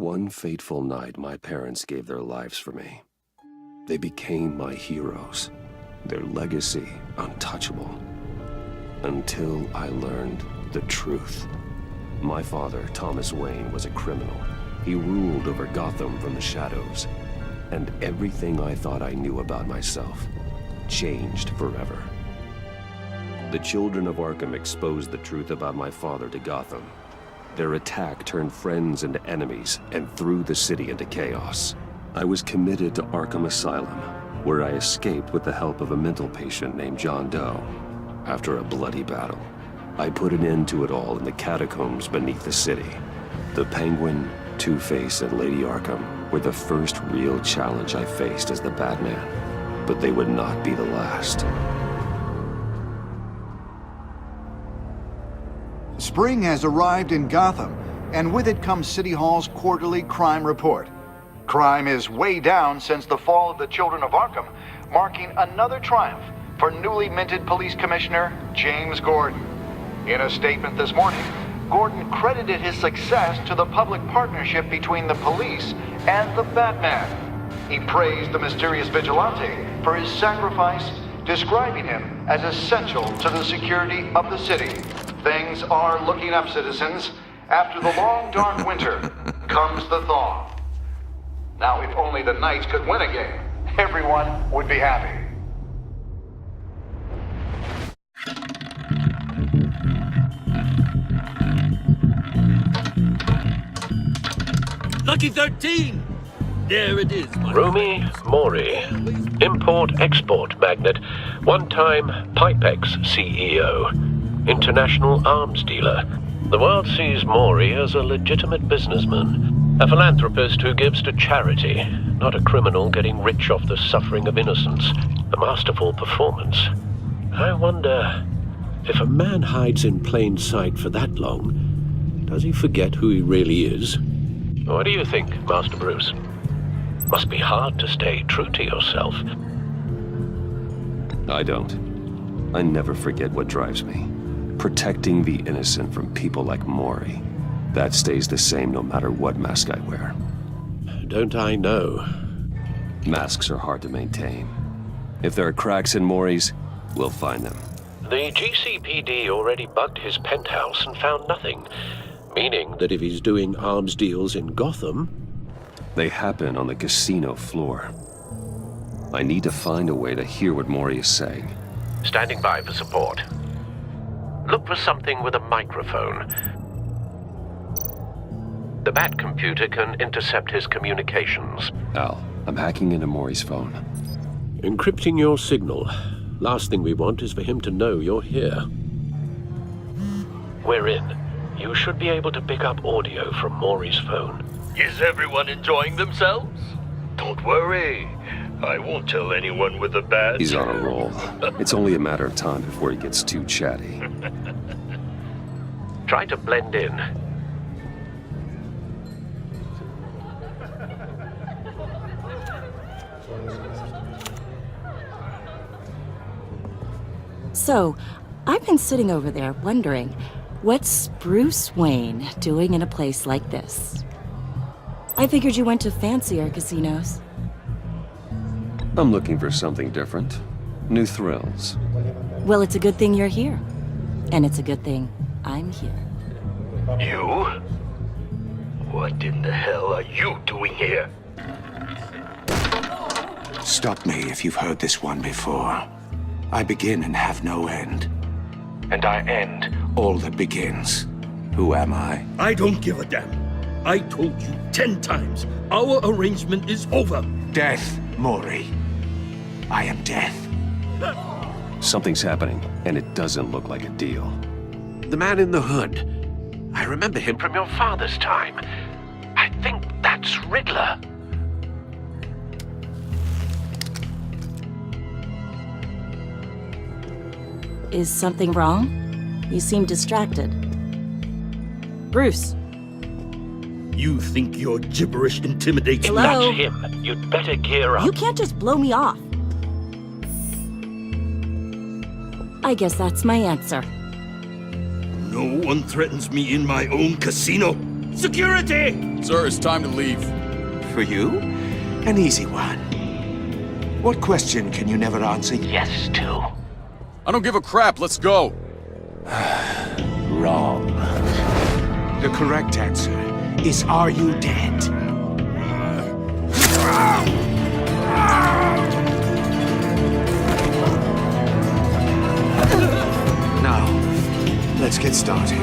One fateful night, my parents gave their lives for me. They became my heroes, their legacy untouchable. Until I learned the truth. My father, Thomas Wayne, was a criminal. He ruled over Gotham from the shadows. And everything I thought I knew about myself changed forever. The children of Arkham exposed the truth about my father to Gotham. Their attack turned friends into enemies and threw the city into chaos. I was committed to Arkham Asylum, where I escaped with the help of a mental patient named John Doe. After a bloody battle, I put an end to it all in the catacombs beneath the city. The Penguin, Two-Face, and Lady Arkham were the first real challenge I faced as the Batman, but they would not be the last. Spring has arrived in Gotham, and with it comes City Hall's quarterly crime report. Crime is way down since the fall of the Children of Arkham, marking another triumph for newly minted Police Commissioner James Gordon. In a statement this morning, Gordon credited his success to the public partnership between the police and the Batman. He praised the mysterious vigilante for his sacrifice, describing him as essential to the security of the city. Things are looking up, citizens. After the long, dark winter comes the thaw. Now, if only the Knights could win a game, everyone would be happy. Lucky 13! There it is, my Rumi Mori, import-export magnate, one-time Pipex CEO, international arms dealer. The world sees Mori as a legitimate businessman, a philanthropist who gives to charity, not a criminal getting rich off the suffering of innocence. A masterful performance. I wonder, if a man hides in plain sight for that long, does he forget who he really is? What do you think, Master Bruce? Must be hard to stay true to yourself. I don't. I never forget what drives me. Protecting the innocent from people like Mori. That stays the same no matter what mask I wear. Don't I know? Masks are hard to maintain. If there are cracks in Mori's, we'll find them. The GCPD already bugged his penthouse and found nothing. Meaning that if he's doing arms deals in Gotham... They happen on the casino floor. I need to find a way to hear what Mori is saying. Standing by for support. Look for something with a microphone. The Bat computer can intercept his communications. Al, I'm hacking into Mori's phone. Encrypting your signal. Last thing we want is for him to know you're here. We're in. You should be able to pick up audio from Mori's phone. Is everyone enjoying themselves? Don't worry. I won't tell anyone with a badge. He's on a roll. It's only a matter of time before he gets too chatty. Try to blend in. So, I've been sitting over there wondering, what's Bruce Wayne doing in a place like this? I figured you went to fancier casinos. I'm looking for something different. New thrills. Well, it's a good thing you're here. And it's a good thing I'm here. You? What in the hell are you doing here? Stop me if you've heard this one before. I begin and have no end. And I end all that begins. Who am I? I don't give a damn. I told you 10 times. Our arrangement is over. Death, Mori. I am death. Something's happening, and it doesn't look like a deal. The man in the hood. I remember him from your father's time. I think that's Riddler. Is something wrong? You seem distracted. Bruce. You think your gibberish intimidates me? Hello? That's him. You'd better gear up. You can't just blow me off. I guess that's my answer. No one threatens me in my own casino. Security! Sir, it's time to leave. For you? An easy one. What question can you never answer yes to? I don't give a crap, let's go. Wrong. The correct answer is, are you dead? Now, let's get started.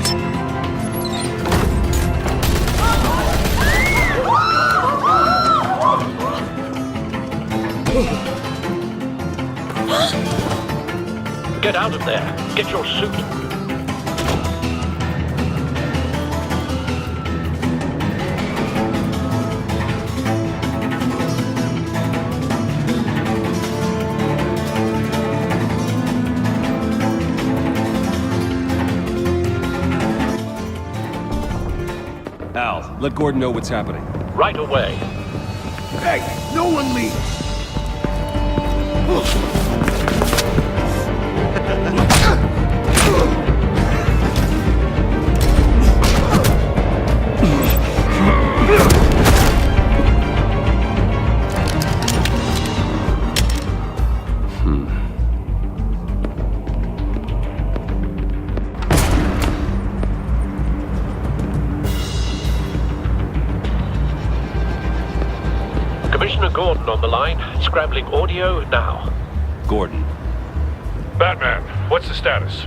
Get out of there. Get your suit. Al, let Gordon know what's happening. Right away. Hey, no one leave! Commissioner Gordon on the line. Scrambling audio now. Gordon. Batman, what's the status?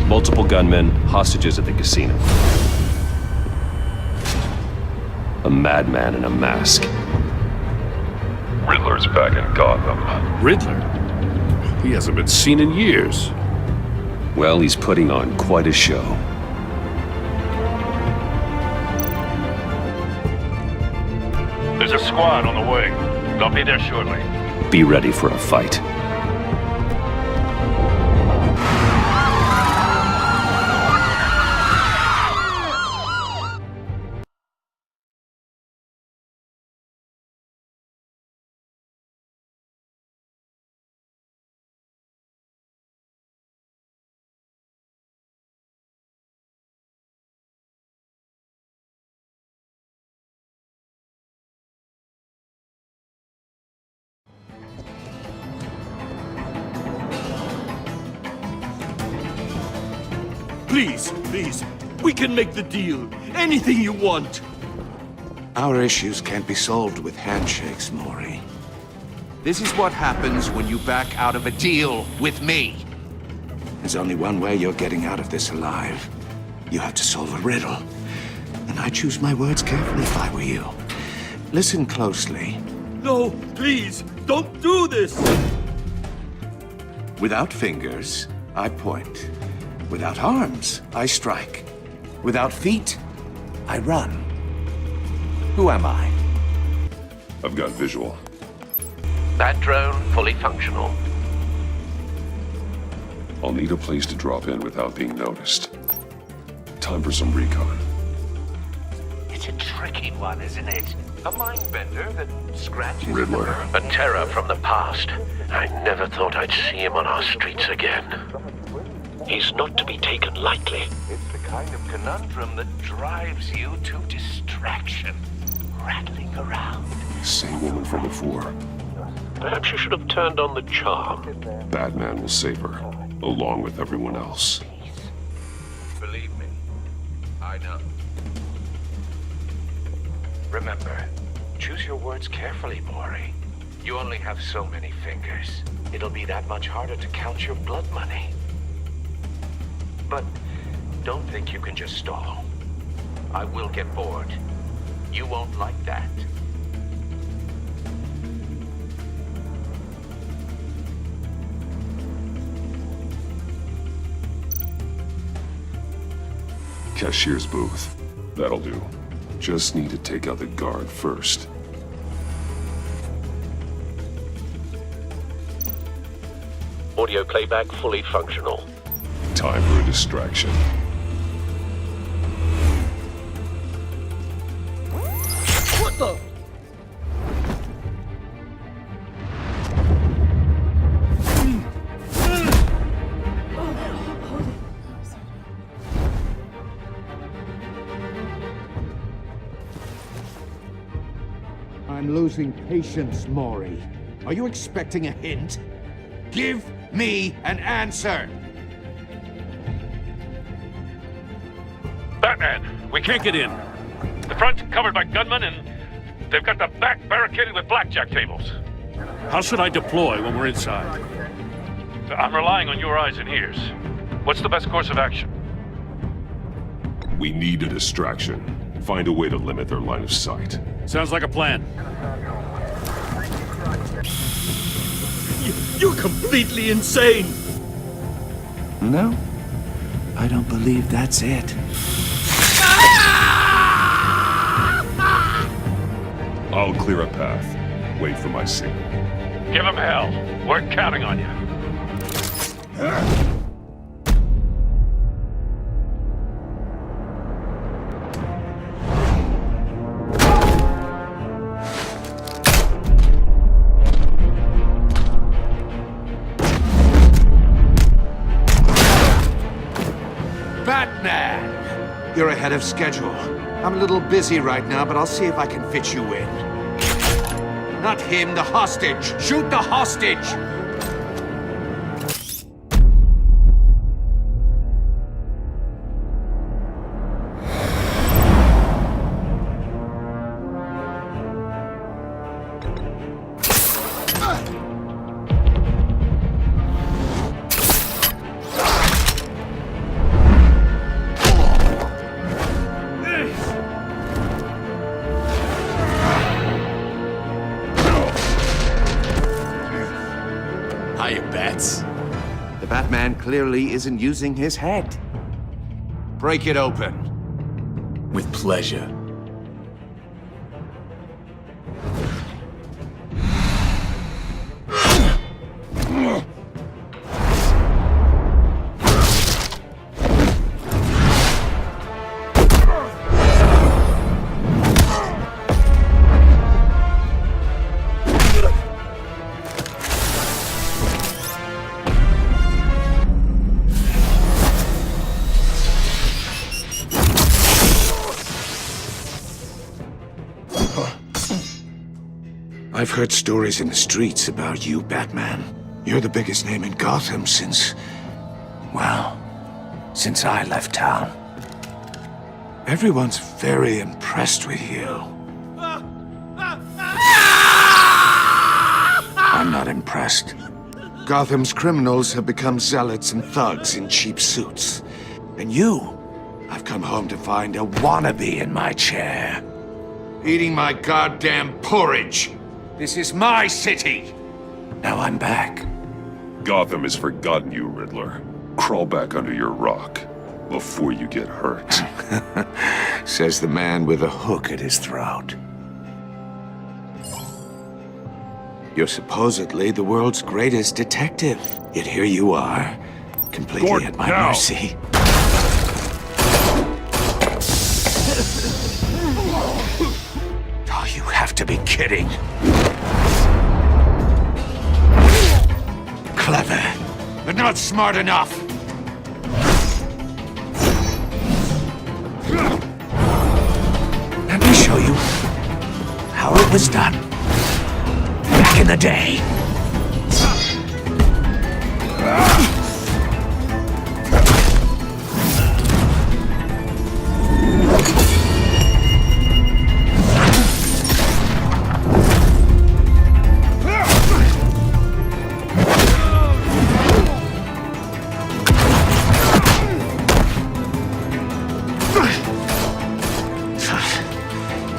Multiple gunmen, hostages at the casino. A madman in a mask. Riddler's back in Gotham. Riddler? He hasn't been seen in years. Well, he's putting on quite a show. There's a squad on the way. They'll be there shortly. Be ready for a fight. Please, we can make the deal. Anything you want. Our issues can't be solved with handshakes, Maury. This is what happens when you back out of a deal with me. There's only one way you're getting out of this alive. You have to solve a riddle. And I choose my words carefully if I were you. Listen closely. No, please, don't do this. Without fingers, I point. Without arms, I strike. Without feet, I run. Who am I? I've got visual. Bat drone fully functional. I'll need a place to drop in without being noticed. Time for some recon. It's a tricky one, isn't it? A mind bender that scratches Riddler. A terror from the past. I never thought I'd see him on our streets again. He's not to be taken lightly. It's the kind of conundrum that drives you to distraction. Rattling around. Same woman from before. Perhaps you should have turned on the charm. Batman will save her, along with everyone else. Believe me, I know. Remember, choose your words carefully, Maury. You only have so many fingers. It'll be that much harder to count your blood money. But don't think you can just stall. I will get bored. You won't like that. Cashier's booth. That'll do. Just need to take out the guard first. Audio playback fully functional. Time for a distraction. What the? I'm losing patience, Maury. Are you expecting a hint? Give me an answer! Batman, we can't get in. The front's covered by gunmen, and they've got the back barricaded with blackjack tables. How should I deploy when we're inside? I'm relying on your eyes and ears. What's the best course of action? We need a distraction. Find a way to limit their line of sight. Sounds like a plan. You're completely insane! No, I don't believe that's it. I'll clear a path. Wait for my signal. Give him hell. We're counting on you. Batman! You're ahead of schedule. I'm a little busy right now, but I'll see if I can fit you in. Not him, the hostage! Shoot the hostage! The Batman clearly isn't using his head. Break it open. With pleasure. I've heard stories in the streets about you, Batman. You're the biggest name in Gotham since I left town. Everyone's very impressed with you. I'm not impressed. Gotham's criminals have become zealots and thugs in cheap suits. And I've come home to find a wannabe in my chair. Eating my goddamn porridge. This is my city! Now I'm back. Gotham has forgotten you, Riddler. Crawl back under your rock before you get hurt. Says the man with a hook at his throat. You're supposedly the world's greatest detective. Yet here you are, completely Gordon, at my now. mercy. Oh, you have to be kidding. Clever, but not smart enough. Let me show you how it was done back in the day.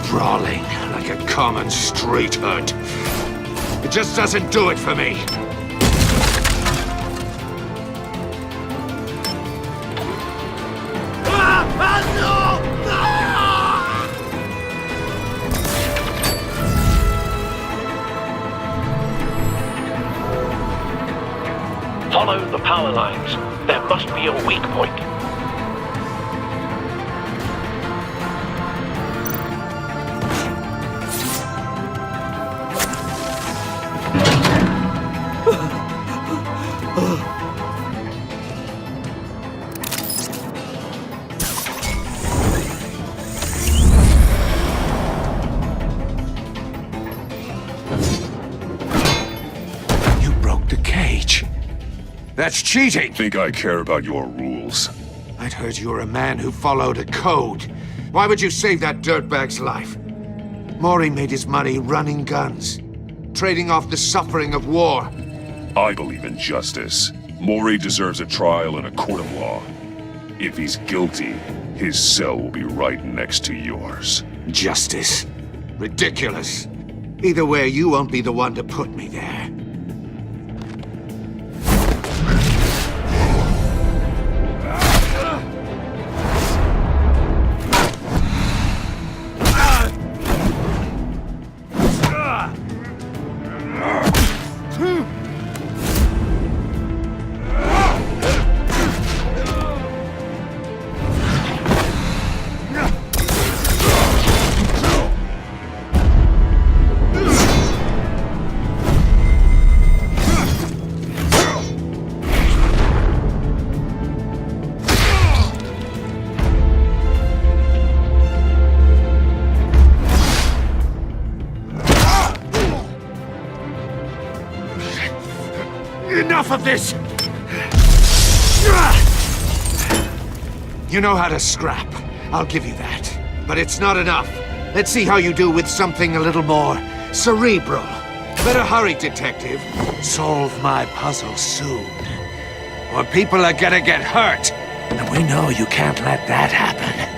Brawling like a common street hood. It just doesn't do it for me. Follow the power lines. There must be a weak point. Dr. Cage. That's cheating! Think I care about your rules? I'd heard you were a man who followed a code. Why would you save that dirtbag's life? Maury made his money running guns, trading off the suffering of war. I believe in justice. Maury deserves a trial in a court of law. If he's guilty, his cell will be right next to yours. Justice. Ridiculous. Either way, you won't be the one to put me there. Enough of this! You know how to scrap. I'll give you that. But it's not enough. Let's see how you do with something a little more cerebral. Better hurry, detective. Solve my puzzle soon. Or people are gonna get hurt. And we know you can't let that happen.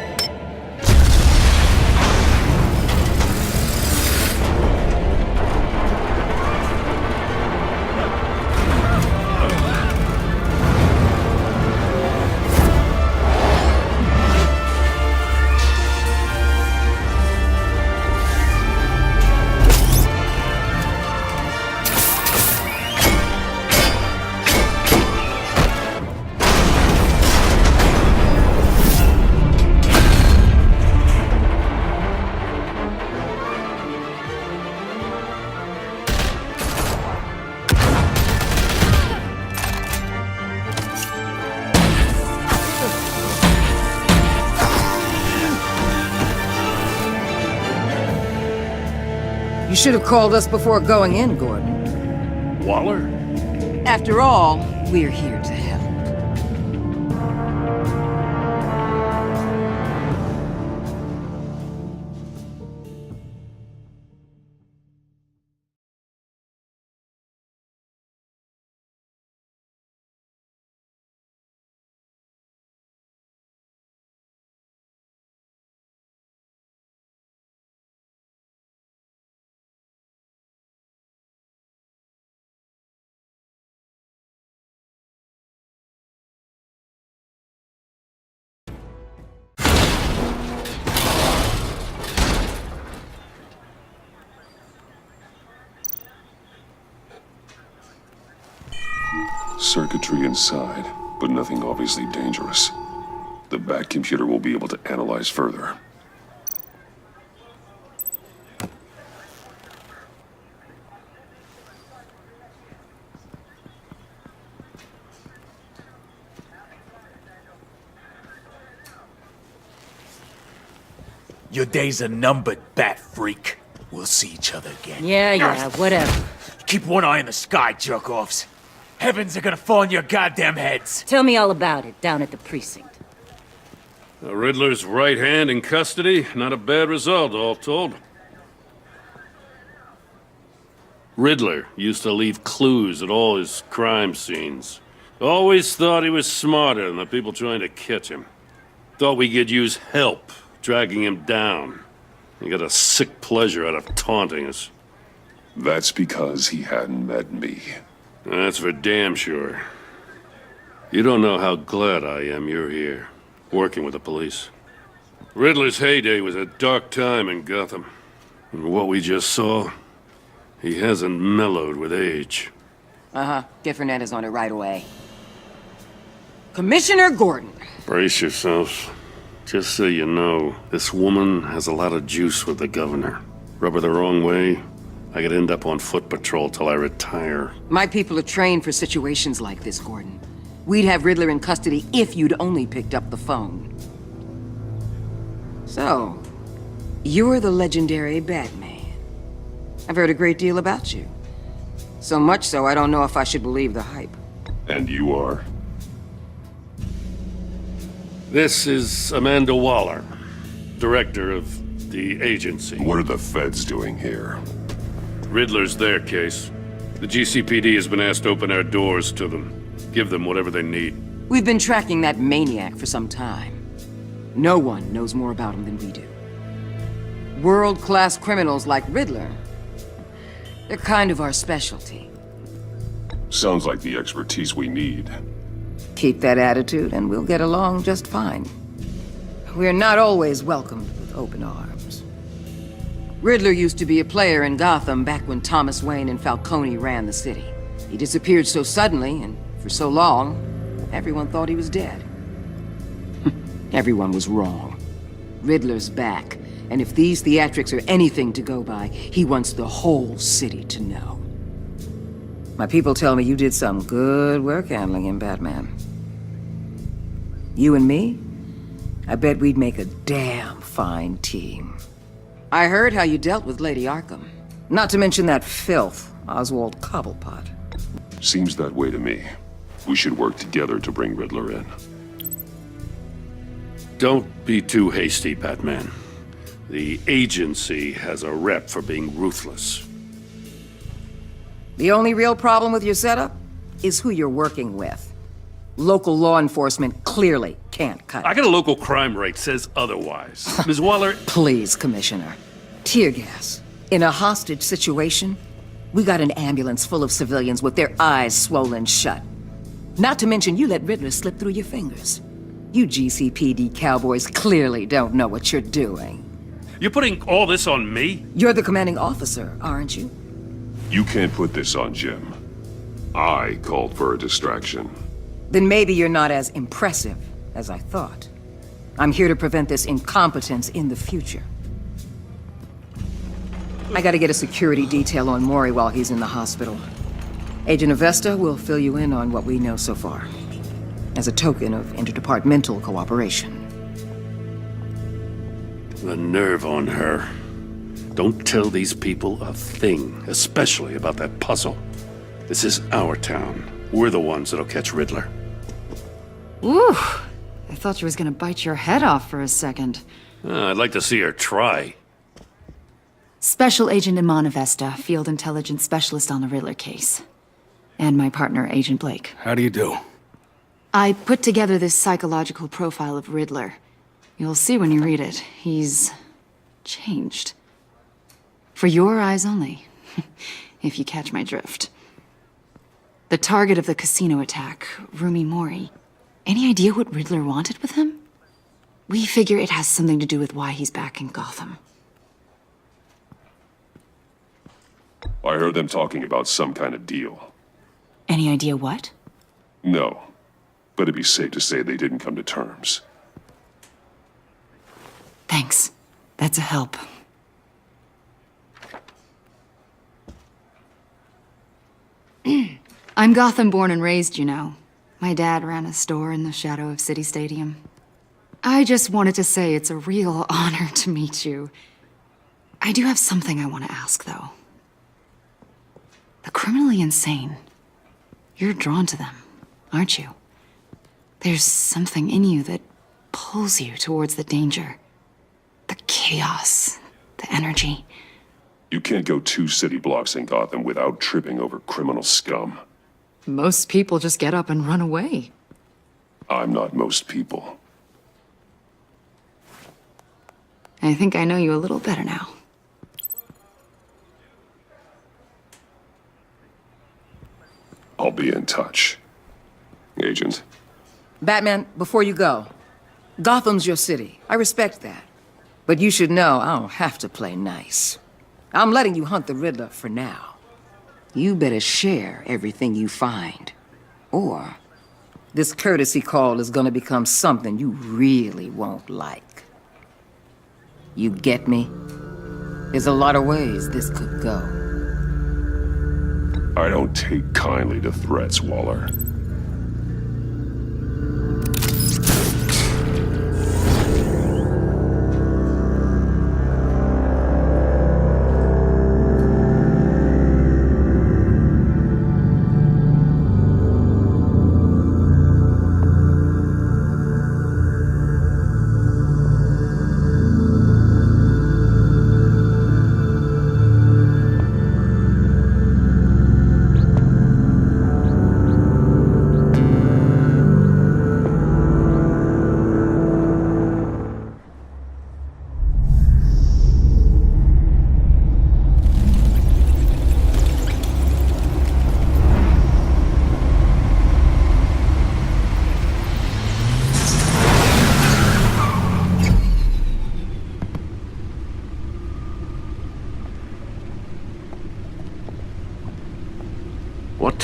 You should have called us before going in, Gordon. Waller? After all, we're here to help. Circuitry inside, but nothing obviously dangerous. The back computer will be able to analyze further. Your days are numbered, bat freak. We'll see each other again. Yeah, whatever. Keep one eye in the sky, jerk-offs. Heavens are gonna fall on your goddamn heads. Tell me all about it down at the precinct. The Riddler's right hand in custody. Not a bad result, all told. Riddler used to leave clues at all his crime scenes. Always thought he was smarter than the people trying to catch him. Thought we could use help, dragging him down. He got a sick pleasure out of taunting us. That's because he hadn't met me. That's for damn sure. You don't know how glad I am you're here, working with the police. Riddler's heyday was a dark time in Gotham. And what we just saw, he hasn't mellowed with age. Get Fernandez on it right away. Commissioner Gordon. Brace yourselves. Just so you know, this woman has a lot of juice with the governor. Rub her the wrong way, I could end up on foot patrol till I retire. My people are trained for situations like this, Gordon. We'd have Riddler in custody if you'd only picked up the phone. So, you're the legendary Batman. I've heard a great deal about you. So much so, I don't know if I should believe the hype. And you are? This is Amanda Waller, director of the agency. What are the feds doing here? Riddler's their case. The GCPD has been asked to open our doors to them. Give them whatever they need. We've been tracking that maniac for some time. No one knows more about him than we do. World-class criminals like Riddler, they're kind of our specialty. Sounds like the expertise we need. Keep that attitude and we'll get along just fine. We're not always welcomed with open arms. Riddler used to be a player in Gotham back when Thomas Wayne and Falcone ran the city. He disappeared so suddenly and for so long, everyone thought he was dead. Everyone was wrong. Riddler's back, and if these theatrics are anything to go by, he wants the whole city to know. My people tell me you did some good work handling him, Batman. You and me? I bet we'd make a damn fine team. I heard how you dealt with Lady Arkham. Not to mention that filth, Oswald Cobblepot. Seems that way to me. We should work together to bring Riddler in. Don't be too hasty, Batman. The agency has a rep for being ruthless. The only real problem with your setup is who you're working with. Local law enforcement clearly can't cut it. I got a local crime rate says otherwise. Ms. Waller... Please, Commissioner. Tear gas. In a hostage situation, we got an ambulance full of civilians with their eyes swollen shut. Not to mention you let Riddler slip through your fingers. You GCPD cowboys clearly don't know what you're doing. You're putting all this on me? You're the commanding officer, aren't you? You can't put this on Jim. I called for a distraction. Then maybe you're not as impressive as I thought. I'm here to prevent this incompetence in the future. I gotta get a security detail on Maury while he's in the hospital. Agent Avesta will fill you in on what we know so far, as a token of interdepartmental cooperation. The nerve on her. Don't tell these people a thing, especially about that puzzle. This is our town. We're the ones that'll catch Riddler. Ooh, I thought she was gonna bite your head off for a second. I'd like to see her try. Special Agent Iman Avesta, Field Intelligence Specialist on the Riddler case. And my partner, Agent Blake. How do you do? I put together this psychological profile of Riddler. You'll see when you read it. He's changed. For your eyes only, if you catch my drift. The target of the casino attack, Rumi Mori. Any idea what Riddler wanted with him? We figure it has something to do with why he's back in Gotham. I heard them talking about some kind of deal. Any idea what? No, but it'd be safe to say they didn't come to terms. Thanks. That's a help. I'm Gotham born and raised, you know. My dad ran a store in the shadow of City Stadium. I just wanted to say it's a real honor to meet you. I do have something I want to ask, though. The criminally insane. You're drawn to them, aren't you? There's something in you that pulls you towards the danger. The chaos, the energy. You can't go 2 city blocks in Gotham without tripping over criminal scum. Most people just get up and run away. I'm not most people. I think I know you a little better now. I'll be in touch. Agent. Batman, before you go, Gotham's your city. I respect that. But you should know I don't have to play nice. I'm letting you hunt the Riddler for now. You better share everything you find. Or this courtesy call is gonna become something you really won't like. You get me? There's a lot of ways this could go. I don't take kindly to threats, Waller.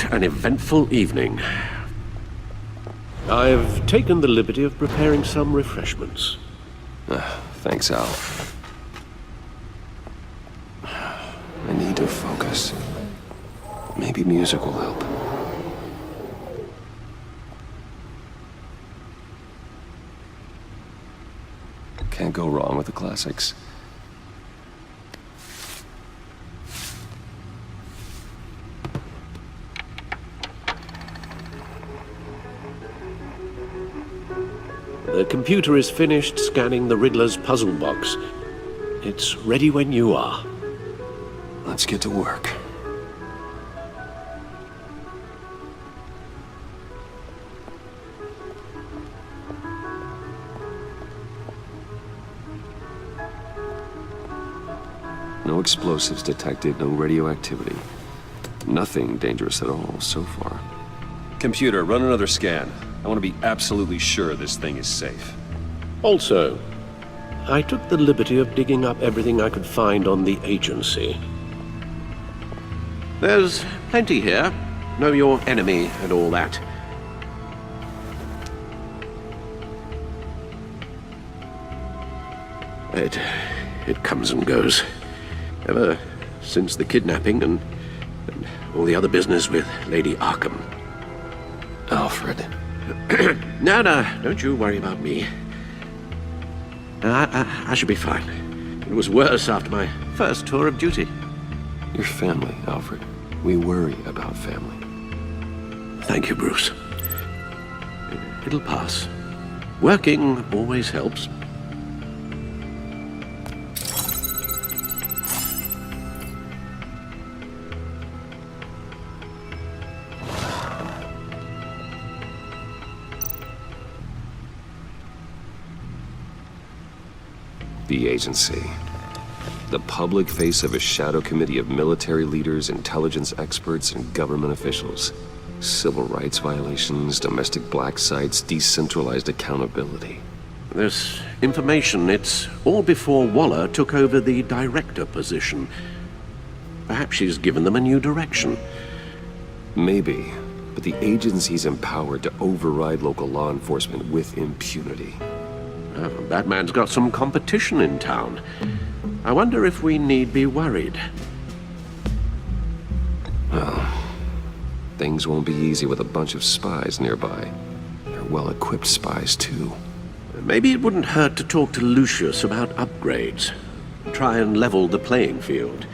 What an eventful evening. I've taken the liberty of preparing some refreshments. Thanks, Al. I need to focus. Maybe music will help. Can't go wrong with the classics. The computer is finished scanning the Riddler's puzzle box. It's ready when you are. Let's get to work. No explosives detected, no radioactivity. Nothing dangerous at all so far. Computer, run another scan. I want to be absolutely sure this thing is safe. Also, I took the liberty of digging up everything I could find on the agency. There's plenty here. Know your enemy and all that. It comes and goes. Ever since the kidnapping and all the other business with Lady Arkham. Alfred. No, don't you worry about me. I should be fine. It was worse after my first tour of duty. Your family, Alfred. We worry about family. Thank you, Bruce. It'll pass. Working always helps. The agency. The public face of a shadow committee of military leaders, intelligence experts, and government officials. Civil rights violations, domestic black sites, decentralized accountability. This information, it's all before Waller took over the director position. Perhaps she's given them a new direction. Maybe, but the agency's empowered to override local law enforcement with impunity. Oh, Batman's got some competition in town. I wonder if we need be worried. Well, things won't be easy with a bunch of spies nearby. They're well-equipped spies, too. Maybe it wouldn't hurt to talk to Lucius about upgrades. Try and level the playing field.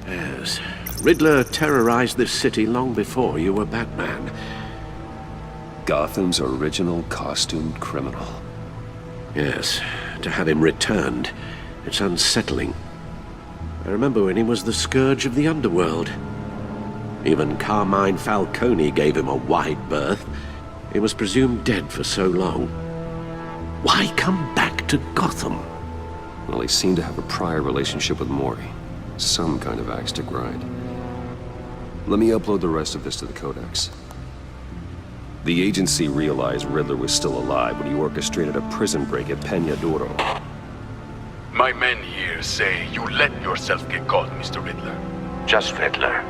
Yes, Riddler terrorized this city long before you were Batman. Gotham's original costumed criminal. Yes, to have him returned, it's unsettling. I remember when he was the scourge of the underworld. Even Carmine Falcone gave him a wide berth. He was presumed dead for so long. Why come back to Gotham? Well, he seemed to have a prior relationship with Mori. Some kind of axe to grind. Let me upload the rest of this to the Codex. The agency realized Riddler was still alive when he orchestrated a prison break at Peña Duro. My men here say you let yourself get caught, Mr. Riddler. Just Riddler.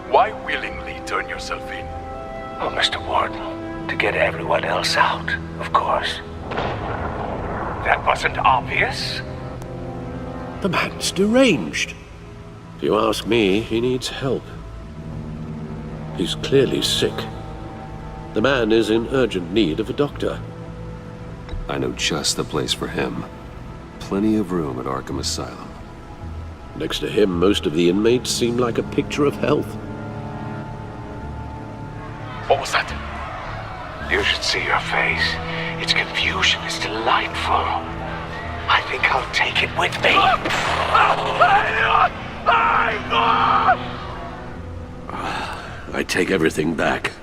Why willingly turn yourself in? Oh, Mr. Warden, to get everyone else out, of course. That wasn't obvious? The man's deranged. If you ask me, he needs help. He's clearly sick. The man is in urgent need of a doctor. I know just the place for him. Plenty of room at Arkham Asylum. Next to him, most of the inmates seem like a picture of health. What was that? You should see your face. Its confusion is delightful. I think I'll take it with me. I take everything back.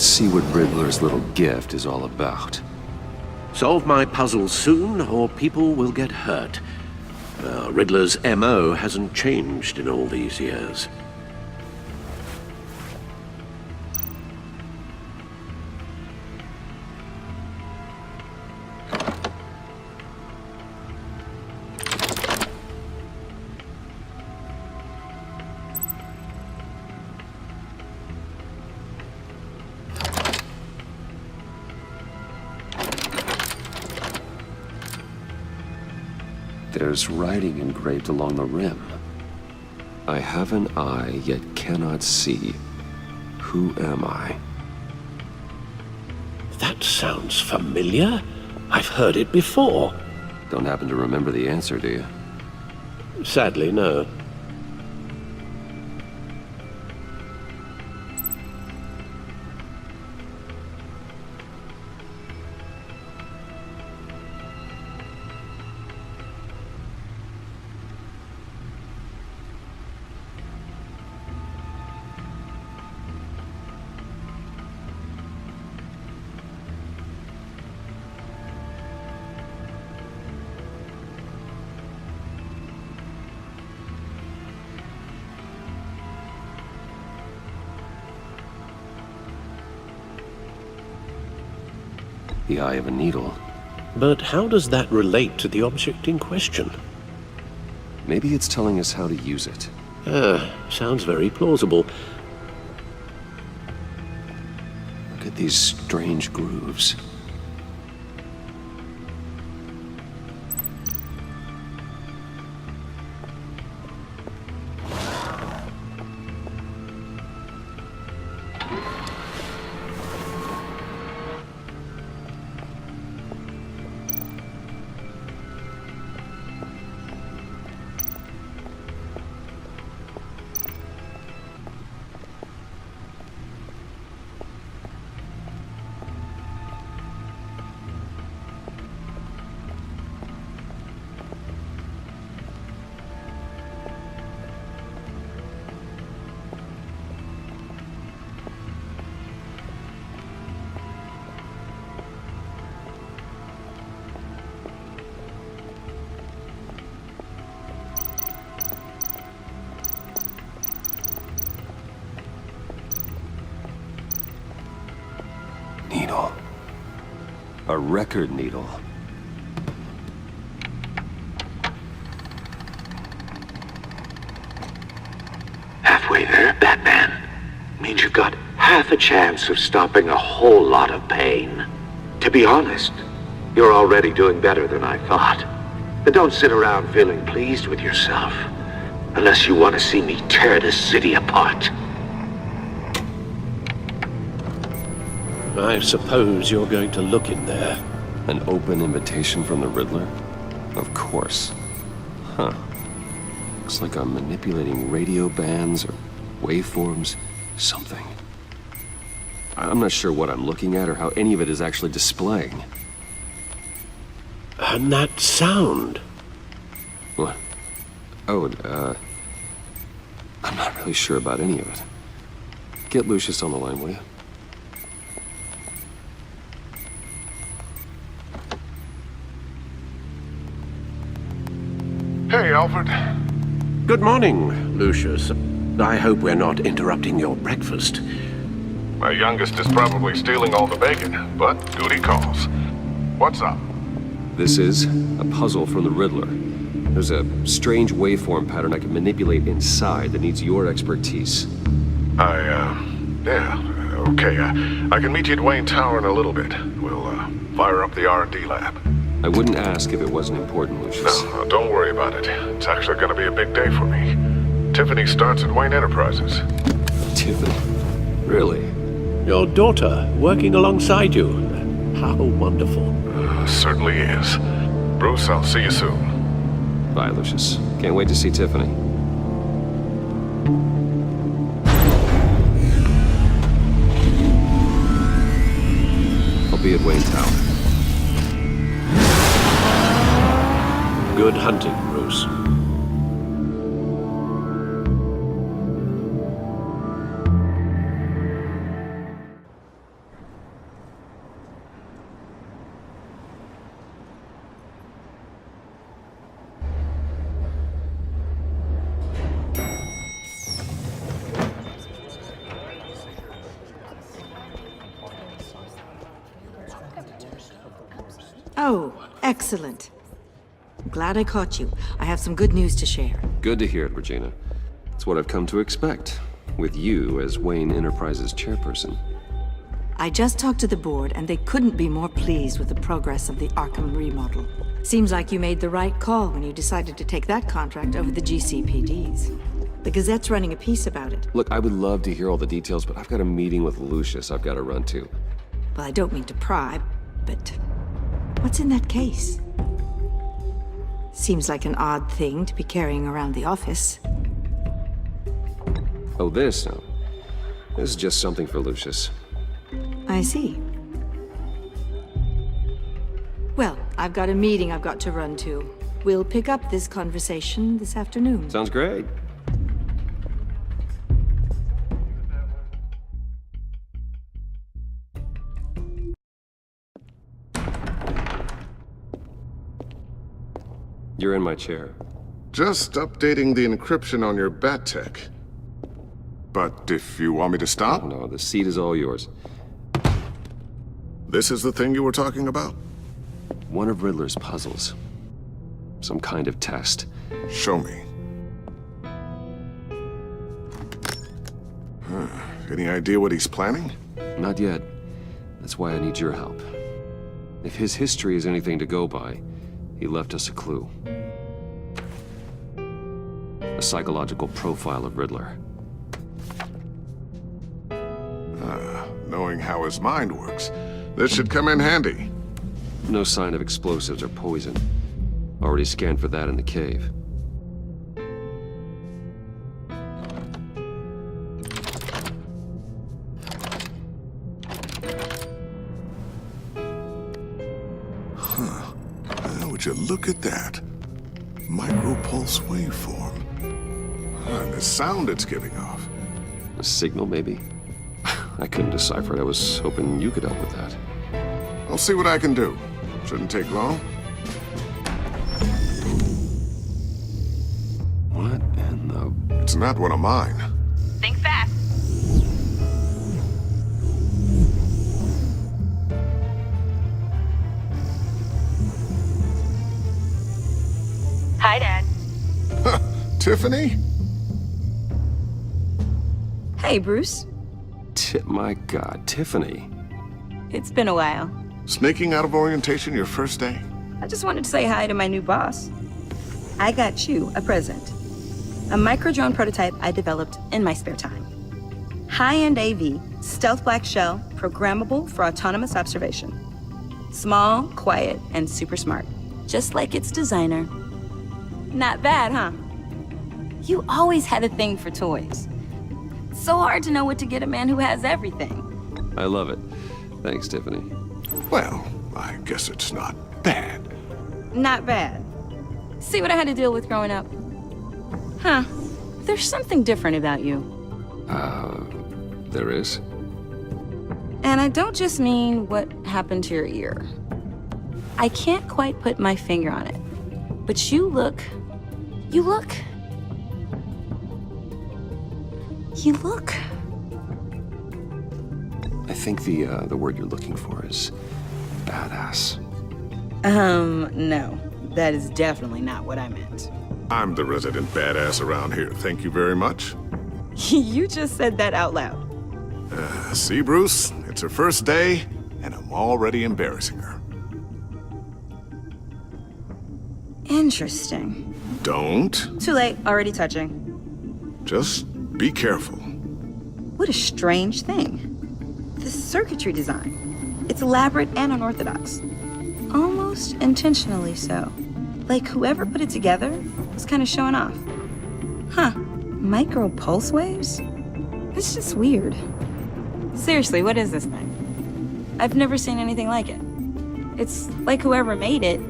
Let's see what Riddler's little gift is all about. Solve my puzzles soon, or people will get hurt. Riddler's MO hasn't changed in all these years. There's writing engraved along the rim. I have an eye, yet cannot see. Who am I? That sounds familiar. I've heard it before. Don't happen to remember the answer, do you? Sadly, no. The eye of a needle. But how does that relate to the object in question? Maybe it's telling us how to use it. Sounds very plausible. Look at these strange grooves. Needle. A record needle. Halfway there, Batman. Means you've got half a chance of stopping a whole lot of pain. To be honest, you're already doing better than I thought. But don't sit around feeling pleased with yourself. Unless you want to see me tear this city apart. I suppose you're going to look in there. An open invitation from the Riddler? Of course. Huh. Looks like I'm manipulating radio bands or waveforms. Something. I'm not sure what I'm looking at or how any of it is actually displaying. And that sound. What? Oh, I'm not really sure about any of it. Get Lucius on the line, will you? Hey, Alfred. Good morning, Lucius. I hope we're not interrupting your breakfast. My youngest is probably stealing all the bacon, but duty calls. What's up? This is a puzzle from the Riddler. There's a strange waveform pattern I can manipulate inside that needs your expertise. Yeah, okay. I can meet you at Wayne Tower in a little bit. We'll, fire up the R&D lab. I wouldn't ask if it wasn't important, Lucius. No, don't worry about it. It's actually gonna be a big day for me. Tiffany starts at Wayne Enterprises. Tiffany? Really? Your daughter, working alongside you. How wonderful. Certainly is. Bruce, I'll see you soon. Bye, Lucius. Can't wait to see Tiffany. I'll be at Wayne Tower. Good hunting, Bruce. Excellent. I'm glad I caught you. I have some good news to share. Good to hear it, Regina. It's what I've come to expect, with you as Wayne Enterprises chairperson. I just talked to the board, and they couldn't be more pleased with the progress of the Arkham remodel. Seems like you made the right call when you decided to take that contract over the GCPD's. The Gazette's running a piece about it. Look, I would love to hear all the details, but I've got a meeting with Lucius I've got to run to. Well, I don't mean to pry, but what's in that case? Seems like an odd thing to be carrying around the office. Oh, this? No. This is just something for Lucius. I see. Well, I've got a meeting I've got to run to. We'll pick up this conversation this afternoon. Sounds great. You're in my chair. Just updating the encryption on your bat tech. But if you want me to stop? Oh, no, the seat is all yours. This is the thing you were talking about? One of Riddler's puzzles. Some kind of test. Show me. Any idea what he's planning? Not yet. That's why I need your help. If his history is anything to go by, he left us a clue. A psychological profile of Riddler. Knowing how his mind works, this should come in handy. No sign of explosives or poison. Already scanned for that in the cave. Would you look at that? Micropulse waveform. And the sound it's giving off. A signal, maybe? I couldn't decipher it. I was hoping you could help with that. I'll see what I can do. Shouldn't take long. What in the... It's not one of mine. Think fast. Hi, Dad. Tiffany? Hey, Bruce. My God, Tiffany. It's been a while. Sneaking out of orientation your first day? I just wanted to say hi to my new boss. I got you a present. A micro-drone prototype I developed in my spare time. High-end AV, stealth black shell, programmable for autonomous observation. Small, quiet, and super smart. Just like its designer. Not bad, huh? You always had a thing for toys. So hard to know what to get a man who has everything. I love it. Thanks, Tiffany. Well, I guess it's not bad. Not bad. See what I had to deal with growing up? Huh. There's something different about you. There is? And I don't just mean what happened to your ear. I can't quite put my finger on it. But you look... I think the word you're looking for is badass. No. That is definitely not what I meant. I'm the resident badass around here. Thank you very much. You just said that out loud. See, Bruce? It's her first day, and I'm already embarrassing her. Interesting. Don't. Too late. Already touching. Just be careful. What a strange thing. The circuitry design. It's elaborate and unorthodox. Almost intentionally so. Like whoever put it together was kind of showing off. Huh. Micro pulse waves? It's just weird. Seriously, what is this thing? I've never seen anything like it. It's like whoever made it.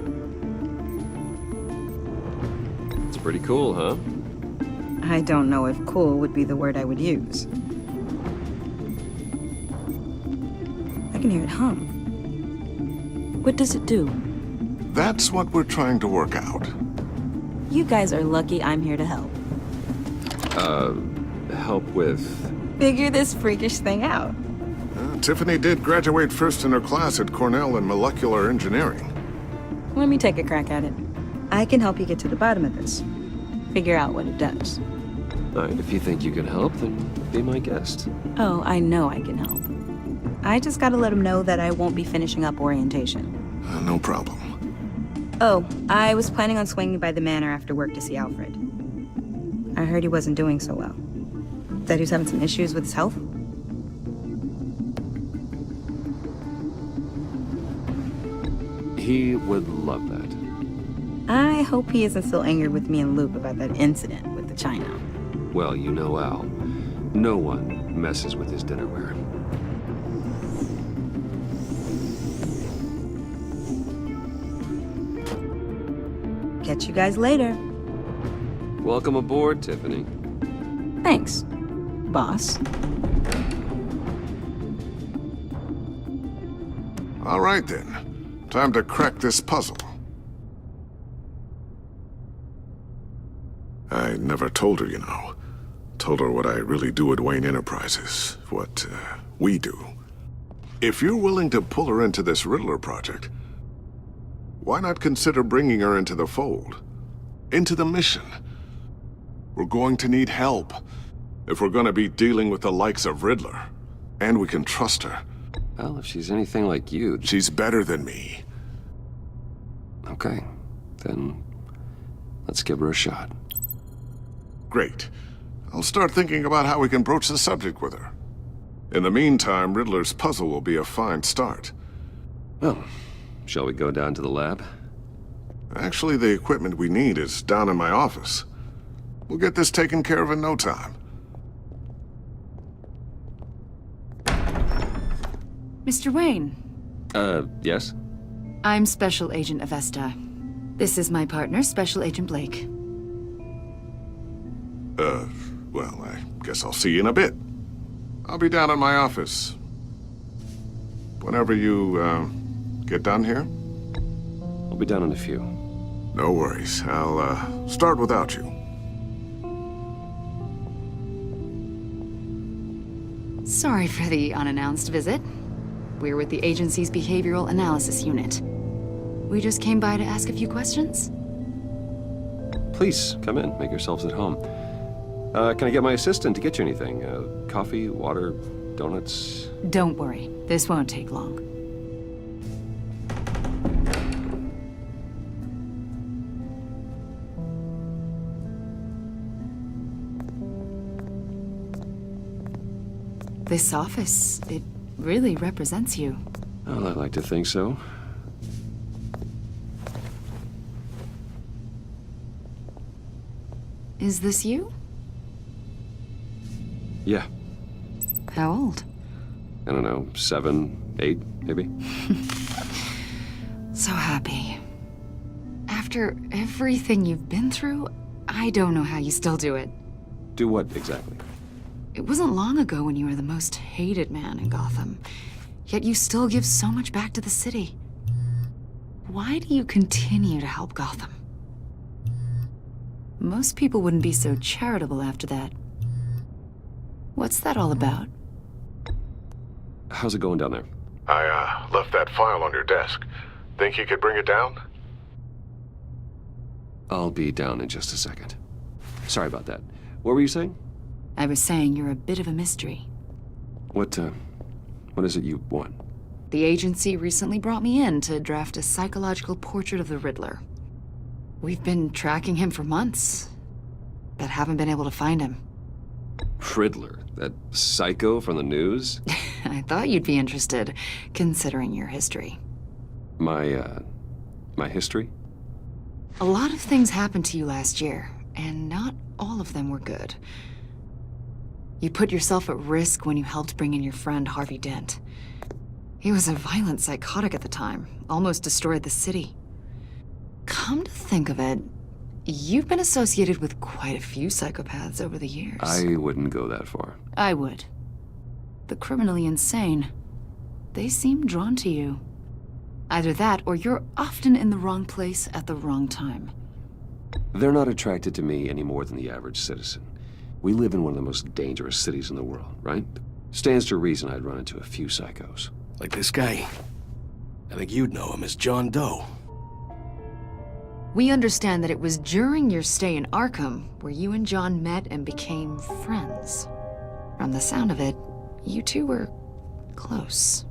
It's pretty cool, huh? I don't know if cool would be the word I would use. I can hear it hum. What does it do? That's what we're trying to work out. You guys are lucky I'm here to help. Help with... Figure this freakish thing out. Tiffany did graduate first in her class at Cornell in molecular engineering. Let me take a crack at it. I can help you get to the bottom of this. Figure out what it does. All right, if you think you can help, then be my guest. Oh, I know I can help. I just gotta let him know that I won't be finishing up orientation. No problem. Oh, I was planning on swinging by the manor after work to see Alfred. I heard he wasn't doing so well. That he was having some issues with his health. He would love that. I hope he isn't still angered with me and Luke about that incident with the china. Well, you know Al. No one messes with his dinnerware. Catch you guys later. Welcome aboard, Tiffany. Thanks, boss. All right then. Time to crack this puzzle. I never told her, you know. Told her what I really do at Wayne Enterprises. What, we do. If you're willing to pull her into this Riddler project, why not consider bringing her into the fold? Into the mission? We're going to need help if we're gonna be dealing with the likes of Riddler. And we can trust her. Well, if she's anything like you... She's better than me. Okay, then let's give her a shot. Great. I'll start thinking about how we can broach the subject with her. In the meantime, Riddler's puzzle will be a fine start. Well, shall we go down to the lab? Actually, the equipment we need is down in my office. We'll get this taken care of in no time. Mr. Wayne. Yes? I'm Special Agent Avesta. This is my partner, Special Agent Blake. Well, I guess I'll see you in a bit. I'll be down in my office. Whenever you, get done here? I'll be down in a few. No worries. I'll, start without you. Sorry for the unannounced visit. We're with the agency's Behavioral Analysis Unit. We just came by to ask a few questions. Please, come in. Make yourselves at home. Can I get my assistant to get you anything? Coffee, water, donuts? Don't worry. This won't take long. This office, it really represents you. Well, I like to think so. Is this you? Yeah. How old? I don't know, 7, 8, maybe? So happy. After everything you've been through, I don't know how you still do it. Do what, exactly? It wasn't long ago when you were the most hated man in Gotham, yet you still give so much back to the city. Why do you continue to help Gotham? Most people wouldn't be so charitable after that. What's that all about? How's it going down there? I, left that file on your desk. Think you could bring it down? I'll be down in just a second. Sorry about that. What were you saying? I was saying you're a bit of a mystery. What is it you want? The agency recently brought me in to draft a psychological portrait of the Riddler. We've been tracking him for months, but haven't been able to find him. Riddler? That psycho from the news? I thought you'd be interested, considering your history. My history? A lot of things happened to you last year, and not all of them were good. You put yourself at risk when you helped bring in your friend Harvey Dent. He was a violent psychotic at the time, almost destroyed the city. Come to think of it, you've been associated with quite a few psychopaths over the years. I wouldn't go that far. I would. The criminally insane. They seem drawn to you. Either that, or you're often in the wrong place at the wrong time. They're not attracted to me any more than the average citizen. We live in one of the most dangerous cities in the world, right? Stands to reason I'd run into a few psychos. Like this guy. I think you'd know him as John Doe. We understand that it was during your stay in Arkham where you and John met and became friends. From the sound of it, you two were close.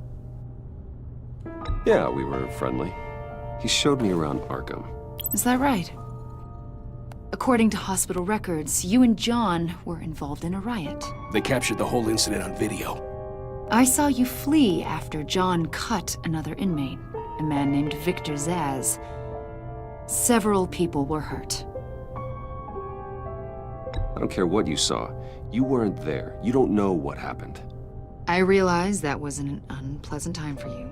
Yeah, we were friendly. He showed me around Arkham. Is that right? According to hospital records, you and John were involved in a riot. They captured the whole incident on video. I saw you flee after John cut another inmate, a man named Victor Zaz. Several people were hurt. I don't care what you saw. You weren't there. You don't know what happened. I realize that was an unpleasant time for you.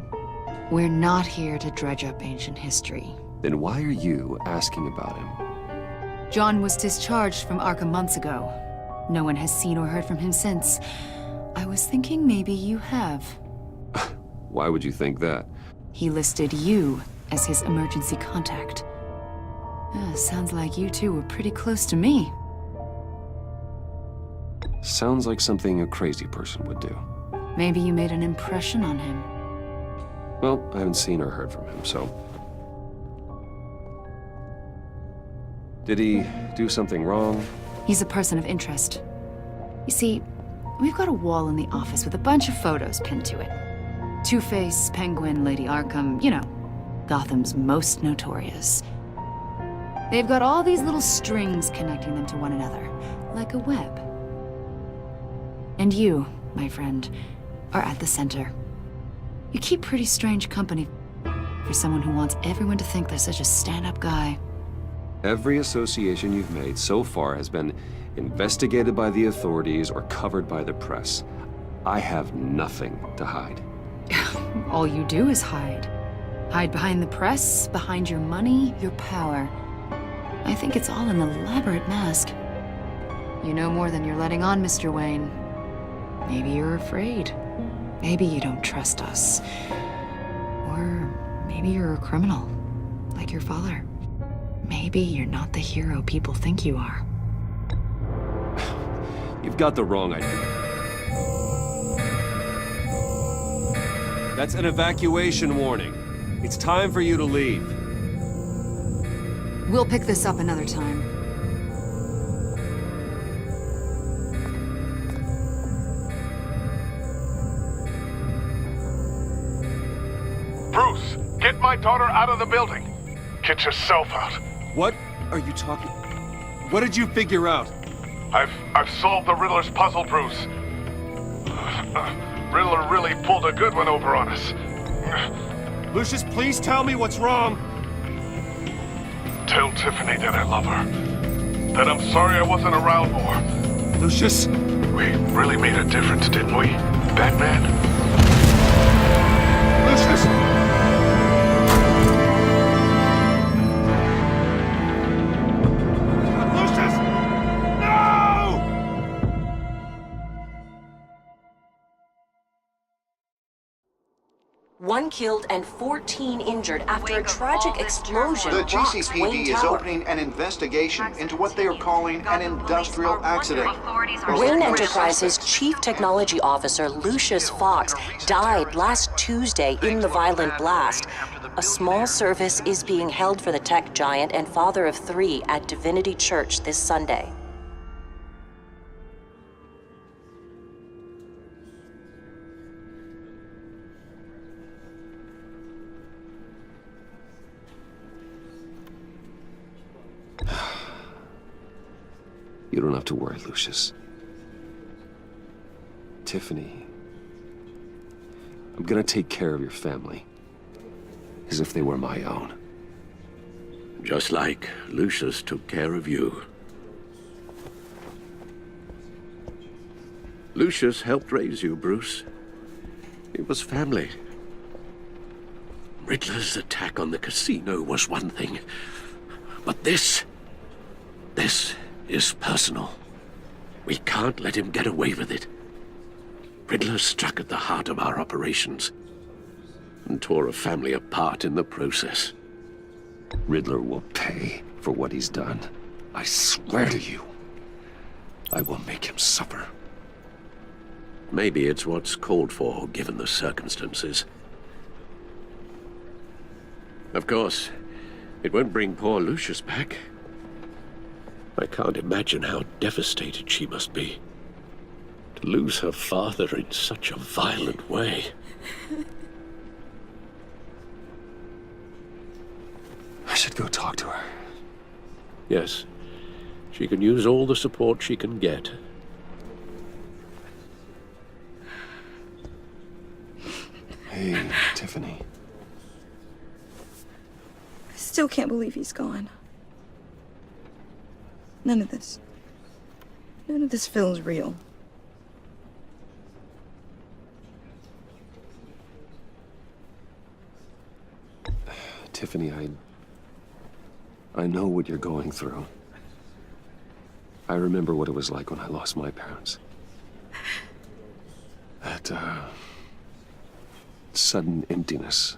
We're not here to dredge up ancient history. Then why are you asking about him? John was discharged from Arkham months ago. No one has seen or heard from him since. I was thinking maybe you have. Why would you think that? He listed you as his emergency contact. Sounds like you two were pretty close to me. Sounds like something a crazy person would do. Maybe you made an impression on him. Well, I haven't seen or heard from him, so... Did he do something wrong? He's a person of interest. You see, we've got a wall in the office with a bunch of photos pinned to it. Two-Face, Penguin, Lady Arkham, you know, Gotham's most notorious. They've got all these little strings connecting them to one another, like a web. And you, my friend, are at the center. You keep pretty strange company for someone who wants everyone to think they're such a stand-up guy. Every association you've made so far has been investigated by the authorities or covered by the press. I have nothing to hide. All you do is hide. Hide behind the press, behind your money, your power. I think it's all an elaborate mask. You know more than you're letting on, Mr. Wayne. Maybe you're afraid. Maybe you don't trust us. Or maybe you're a criminal, like your father. Maybe you're not the hero people think you are. You've got the wrong idea. That's an evacuation warning. It's time for you to leave. We'll pick this up another time. Bruce, get my daughter out of the building. Get yourself out. What are you talking? What did you figure out? I've solved the Riddler's puzzle, Bruce. Riddler really pulled a good one over on us. Lucius, please tell me what's wrong. Tell Tiffany that I love her. That I'm sorry I wasn't around more. Lucius? We really made a difference, didn't we, Batman? Lucius! One killed and 14 injured after a tragic explosion. The rocks GCPD Wayne is Tower. opening an investigation into what they are calling an industrial accident. Wayne Enterprises' Chief Technology Officer Lucius Fox died last Tuesday in the violent blast. A small service is being held for the tech giant and father of 3 at Divinity Church this Sunday. You don't have to worry, Lucius. Tiffany, I'm gonna take care of your family. As if they were my own. Just like Lucius took care of you. Lucius helped raise you, Bruce. It was family. Riddler's attack on the casino was one thing. But this is personal. We can't let him get away with it. Riddler struck at the heart of our operations and tore a family apart in the process. Riddler will pay for what he's done. I swear to you, I will make him suffer. Maybe it's what's called for, given the circumstances. Of course, It won't bring poor Lucius back. I can't imagine how devastated she must be. To lose her father in such a violent way. I should go talk to her. Yes, she can use all the support she can get. Hey, Tiffany. I still can't believe he's gone. None of this feels real. Tiffany, I know what you're going through. I remember what it was like when I lost my parents. That, sudden emptiness.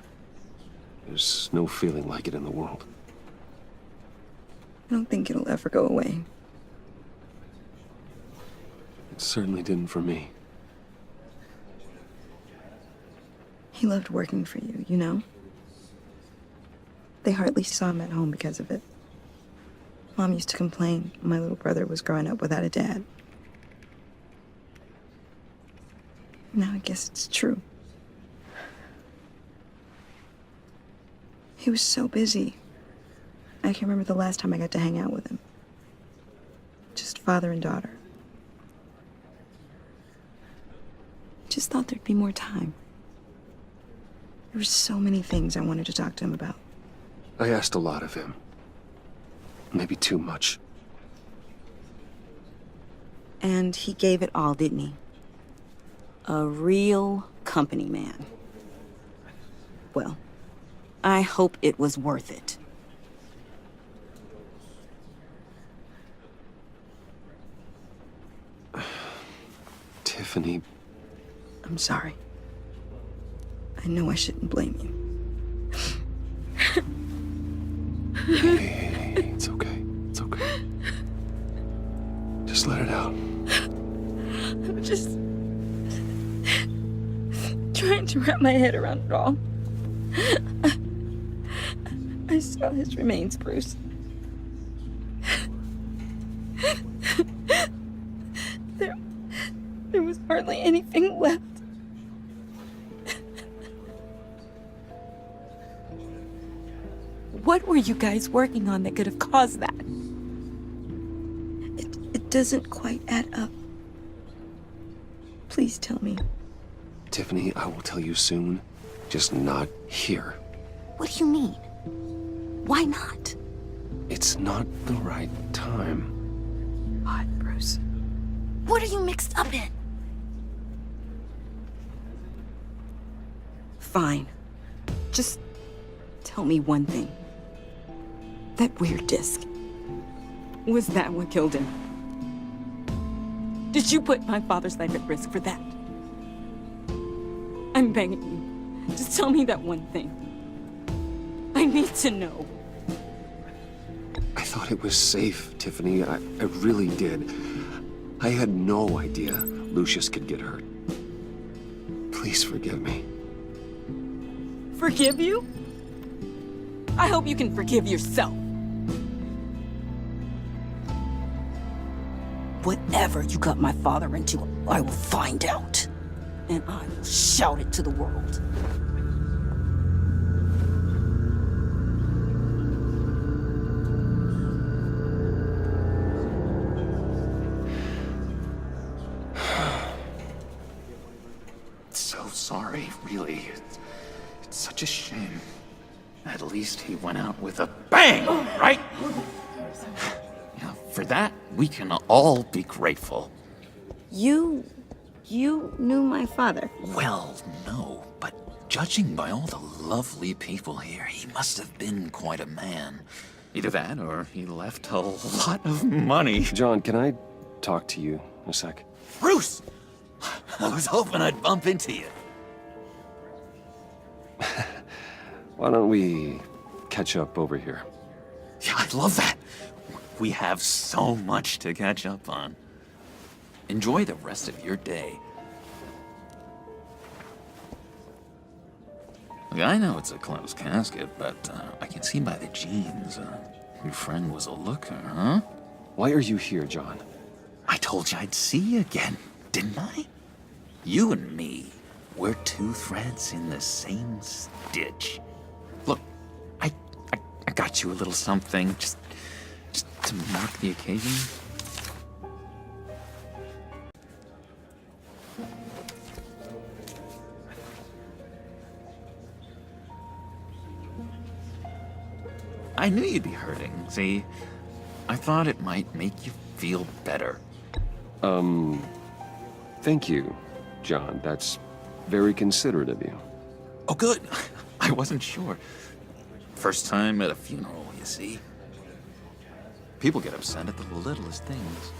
There's no feeling like it in the world. I don't think it'll ever go away. It certainly didn't for me. He loved working for you, you know? They hardly saw him at home because of it. Mom used to complain my little brother was growing up without a dad. Now I guess it's true. He was so busy. I can't remember the last time I got to hang out with him. Just father and daughter. Just thought there'd be more time. There were so many things I wanted to talk to him about. I asked a lot of him. Maybe too much. And he gave it all, didn't he? A real company man. Well, I hope it was worth it. Tiffany. I'm sorry. I know I shouldn't blame you. Hey, it's okay. It's okay. Just let it out. I'm just trying to wrap my head around it all. I saw his remains, Bruce. There was hardly anything left. What were you guys working on that could have caused that? It doesn't quite add up. Please tell me. Tiffany, I will tell you soon. Just not here. What do you mean? Why not? It's not the right time. What, Bruce? What are you mixed up in? Fine. Just tell me one thing. That weird disc. Was that what killed him? Did you put my father's life at risk for that? I'm begging you. Just tell me that one thing. I need to know. I thought it was safe, Tiffany. I really did. I had no idea Lucius could get hurt. Please forgive me. Forgive you? I hope you can forgive yourself. Whatever you got my father into, I will find out. And I will shout it to the world. So sorry, really. It's such a shame. At least he went out with a bang, right? Yeah, for that, we can all be grateful. You knew my father. Well, no, but judging by all the lovely people here, he must have been quite a man. Either that, or he left a lot of money. John, can I talk to you a sec? Bruce! I was hoping I'd bump into you. Why don't we catch up over here? Yeah, I'd love that. We have so much to catch up on. Enjoy the rest of your day. Look, I know it's a closed casket, but I can see by the jeans, your friend was a looker, huh? Why are you here, John? I told you I'd see you again, didn't I? You and me, we're two threads in the same stitch. Look, I got you a little something, just to mark the occasion. I knew you'd be hurting, see? I thought it might make you feel better. Thank you, John. That's very considerate of you. Oh, good. I wasn't sure. First time at a funeral, you see? People get upset at the littlest things.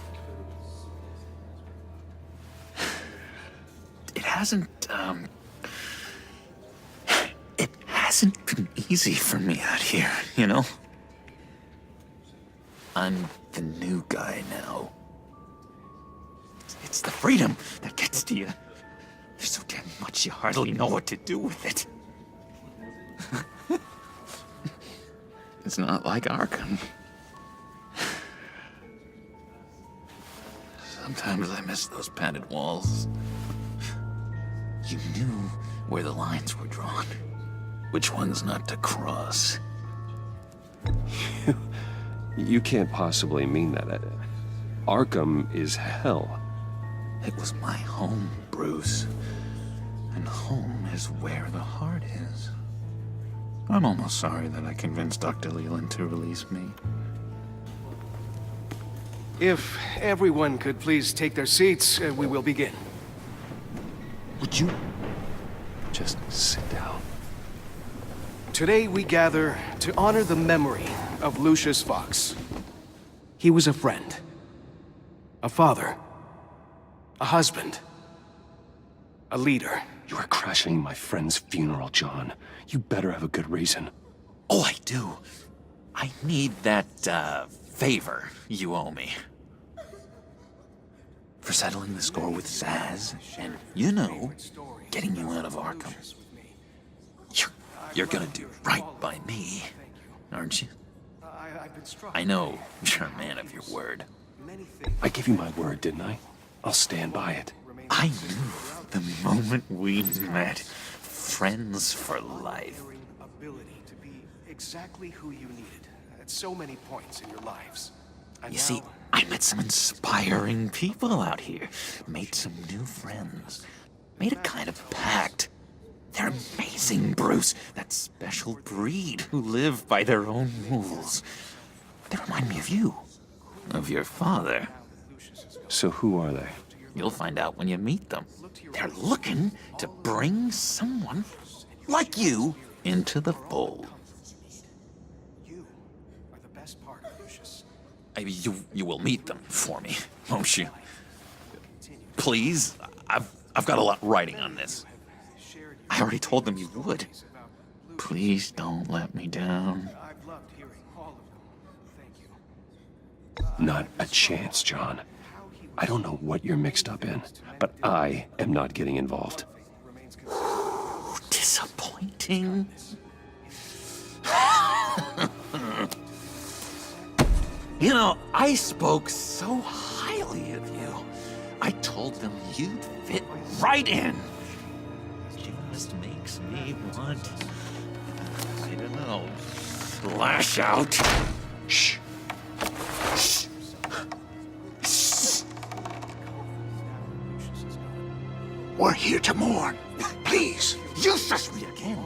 It hasn't been easy for me out here, you know? I'm the new guy now. It's the freedom that gets to you. There's so damn much you hardly know what to do with it. It's not like Arkham. Sometimes I miss those padded walls. You knew where the lines were drawn. Which ones not to cross. You can't possibly mean that. Arkham is hell. It was my home, Bruce. And home is where the heart is. I'm almost sorry that I convinced Dr. Leland to release me. If everyone could please take their seats, we will begin. Would you just sit down? Today we gather to honor the memory of Lucius Fox. He was a friend, a father, a husband, a leader. You are crashing my friend's funeral, John. You better have a good reason. Oh, I do. I need that, favor you owe me. For settling the score with Zaz, and, you know, getting you out of Arkham. You're gonna do right by me, aren't you? I know you're a man of your word. I gave you my word, didn't I? I'll stand by it. I knew the moment we met. Friends for life. Ability to be exactly who you needed at so many points in your lives. And You see, I met some inspiring people out here. Made some new friends. Made a kind of pact. They're amazing, Bruce. That special breed who live by their own rules. They remind me of you. Of your father. So who are they? You'll find out when you meet them. They're looking to bring someone like you into the fold. You are the best part of Lucius. You will meet them for me, won't you? Please, I've got a lot riding on this. I already told them you would. Please don't let me down. I've loved hearing all of them. Thank you. Not a chance, John. I don't know what you're mixed up in, but I am not getting involved. Disappointing. You know, I spoke so highly of you. I told them you'd fit right in. Just makes me want, I don't know, lash out. Shh. Shh. Shh. We're here to mourn. Please. You shush me again.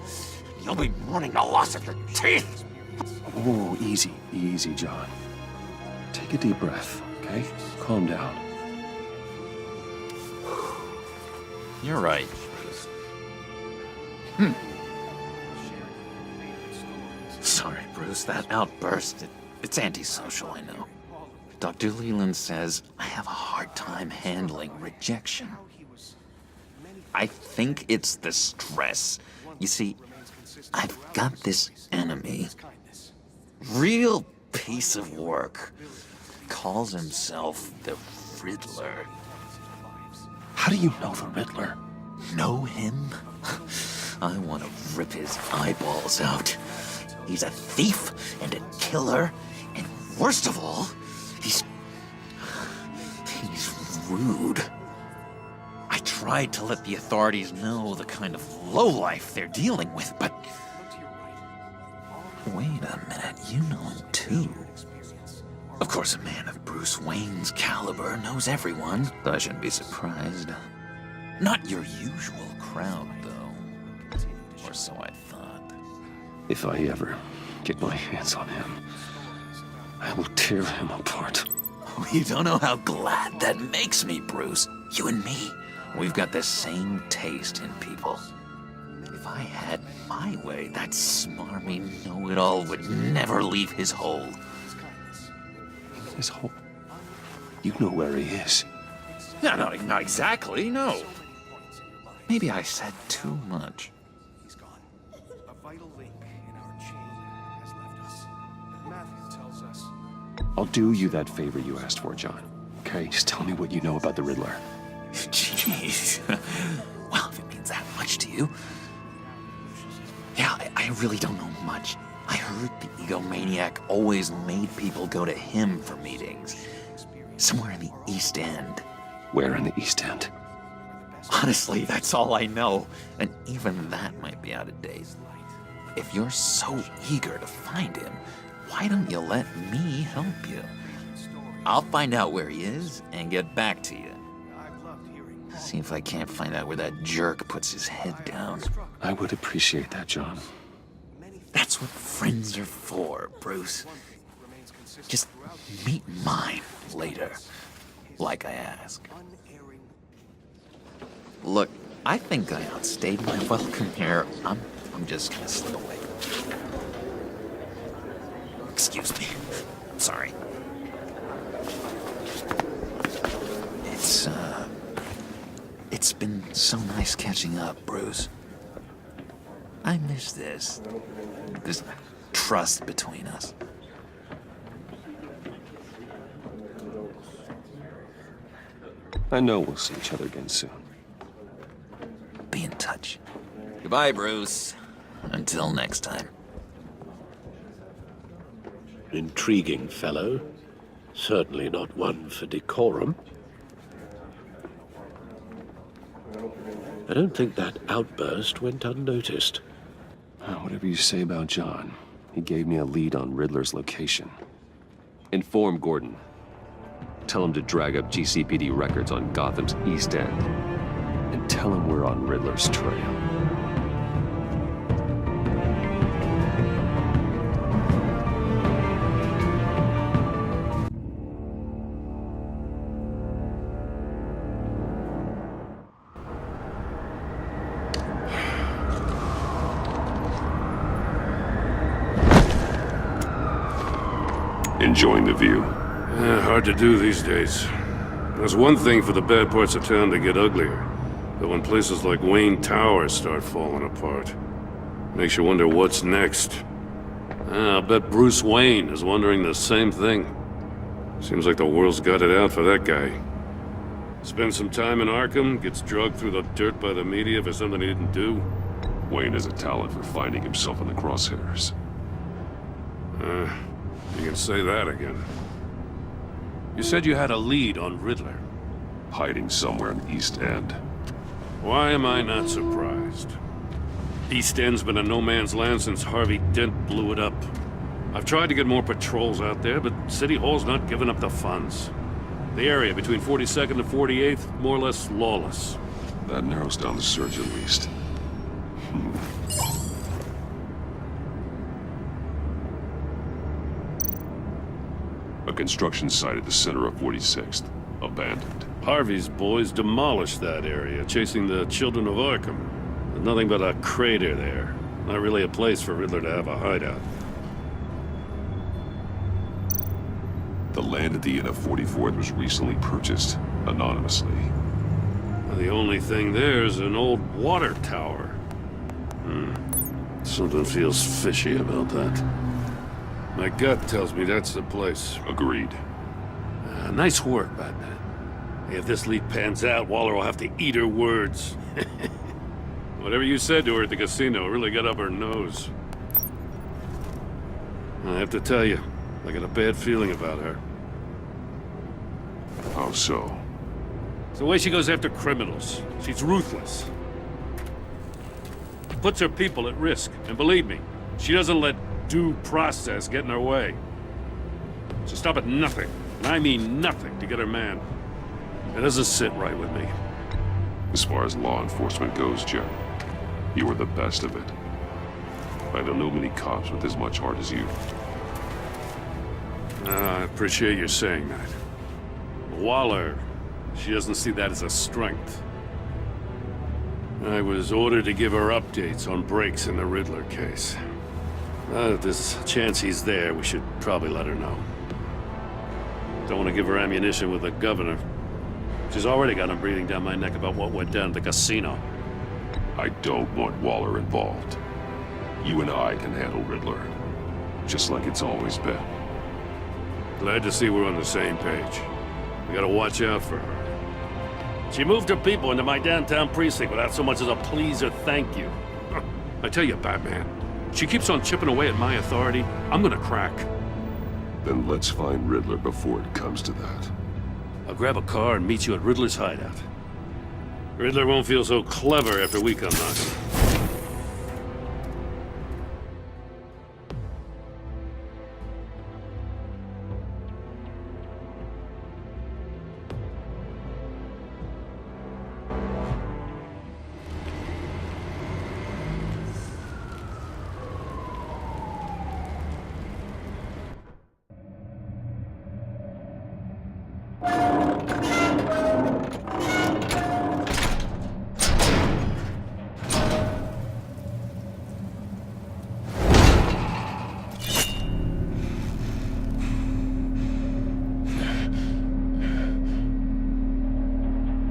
You'll be mourning the loss of your teeth. Whoa, easy, easy, John. Take a deep breath, okay? Calm down. You're right. Sorry, Bruce, that outburst, it's antisocial, I know. Dr. Leland says I have a hard time handling rejection. I think it's the stress. You see, I've got this enemy. Real piece of work. Calls himself the Riddler. How do you know the Riddler? Know him? I want to rip his eyeballs out. He's a thief and a killer, and worst of all, he's rude. I tried to let the authorities know the kind of lowlife they're dealing with, but... Wait a minute, you know him too. Of course, a man of Bruce Wayne's caliber knows everyone, so I shouldn't be surprised. Not your usual crowd, though. Or so I thought. If I ever get my hands on him, I will tear him apart. You don't know how glad that makes me, Bruce. You and me, we've got the same taste in people. If I had my way, that smarmy know-it-all would never leave his hole. His hole? You know where he is. Yeah, not exactly, no. Maybe I said too much. He's gone. A vital link in our chain has left us. Matthew tells us. I'll do you that favor you asked for, John. Okay? Just tell me what you know about the Riddler. Jeez. Well, if it means that much to you. Yeah, I really don't know much. I heard the egomaniac always made people go to him for meetings. Somewhere in the East End. Where in the East End? Honestly, that's all I know. And even that might be out of date. If you're so eager to find him, why don't you let me help you? I'll find out where he is and get back to you. See if I can't find out where that jerk puts his head down. I would appreciate that, John. That's what friends are for, Bruce. Just meet mine later, like I ask. Look, I think I outstayed my welcome here. I'm just gonna slip away. Excuse me. I'm sorry. It's been so nice catching up, Bruce. I miss this trust between us. I know we'll see each other again soon. Be in touch. Goodbye, Bruce. Until next time. Intriguing fellow. Certainly not one for decorum. I don't think that outburst went unnoticed. Whatever you say about John, he gave me a lead on Riddler's location. Inform Gordon. Tell him to drag up GCPD records on Gotham's East End. And tell him we're on Riddler's trail. Enjoying the view. Hard to do these days. There's one thing for the bad parts of town to get uglier, but when places like Wayne Tower start falling apart, makes you wonder what's next. I'll bet Bruce Wayne is wondering the same thing. Seems like the world's got it out for that guy. Spends some time in Arkham, gets drugged through the dirt by the media for something he didn't do. Wayne has a talent for finding himself in the crosshairs. You can say that again. You said you had a lead on Riddler. Hiding somewhere in East End. Why am I not surprised? East End's been a no-man's land since Harvey Dent blew it up. I've tried to get more patrols out there, but City Hall's not giving up the funds. The area between 42nd and 48th, more or less lawless. That narrows down the search at least. A construction site at the center of 46th. Abandoned. Harvey's boys demolished that area, chasing the children of Arkham. There's nothing but a crater there. Not really a place for Riddler to have a hideout. The land at the end of 44th was recently purchased, anonymously. The only thing there is an old water tower. Something feels fishy about that. My gut tells me that's the place. Agreed. Nice work, Batman. If this lead pans out, Waller will have to eat her words. Whatever you said to her at the casino really got up her nose. I have to tell you, I got a bad feeling about her. How so? It's the way she goes after criminals. She's ruthless. Puts her people at risk. And believe me, she doesn't let due process get in her way. She'll stop at nothing, and I mean nothing, to get her man. It doesn't sit right with me. As far as law enforcement goes, Jim, you are the best of it. I don't know many cops with as much heart as you. I appreciate you saying that. Waller, she doesn't see that as a strength. I was ordered to give her updates on breaks in the Riddler case. If there's a chance he's there, we should probably let her know. Don't want to give her ammunition with the governor. She's already got him breathing down my neck about what went down at the casino. I don't want Waller involved. You and I can handle Riddler, just like it's always been. Glad to see we're on the same page. We gotta watch out for her. She moved her people into my downtown precinct without so much as a please or thank you. I tell you, Batman, she keeps on chipping away at my authority, I'm gonna crack. Then let's find Riddler before it comes to that. I'll grab a car and meet you at Riddler's hideout. Riddler won't feel so clever after we come knocking.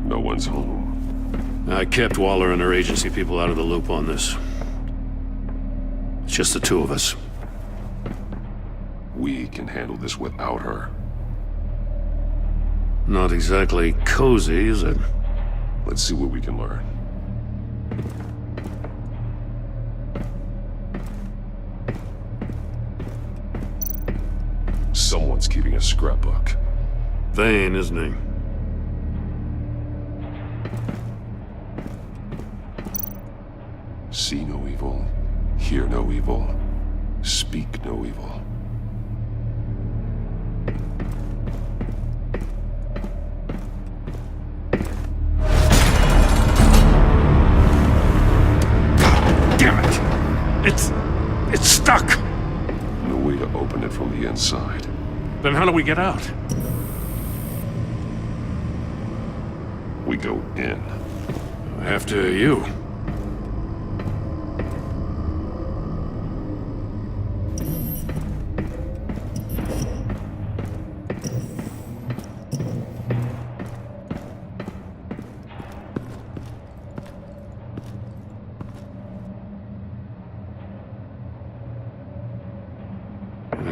No one's home. I kept Waller and her agency people out of the loop on this. It's just the two of us. We can handle this without her. Not exactly cozy, is it? Let's see what we can learn. Someone's keeping a scrapbook. Vane, isn't he? See no evil, hear no evil, speak no evil. Damn it! It's stuck! No way to open it from the inside. Then how do we get out? We go in. After you.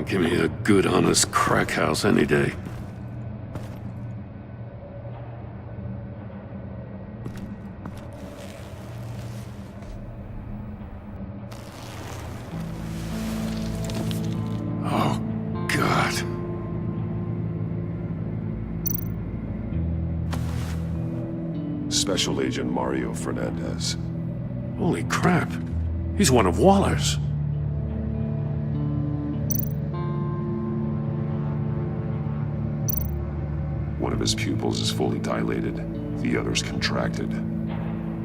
Give me a good, honest crack house any day. Oh, God. Special Agent Mario Fernandez. Holy crap. He's one of Waller's. One of his pupils is fully dilated, the other's contracted.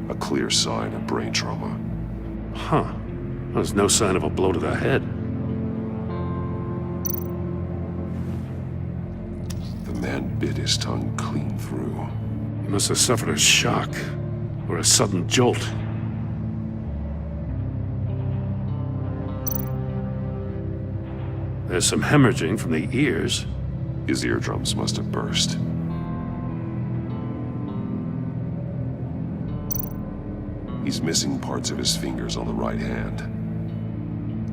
A clear sign of brain trauma. Huh. There's no sign of a blow to the head. The man bit his tongue clean through. He must have suffered a shock, or a sudden jolt. There's some hemorrhaging from the ears. His eardrums must have burst. He's missing parts of his fingers on the right hand.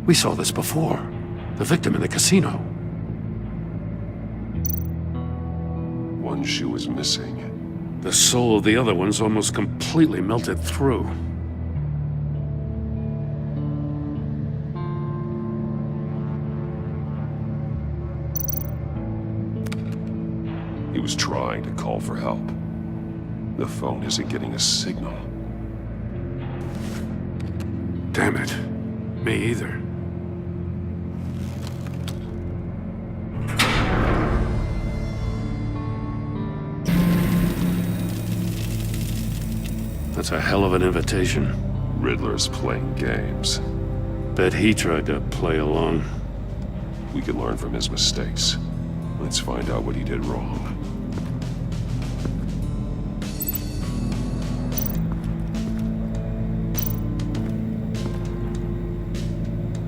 We saw this before. The victim in the casino. One shoe is missing. The sole of the other one's almost completely melted through. Who's trying to call for help? The phone isn't getting a signal. Damn it. Me either. That's a hell of an invitation. Riddler's playing games. Bet he tried to play along. We can learn from his mistakes. Let's find out what he did wrong.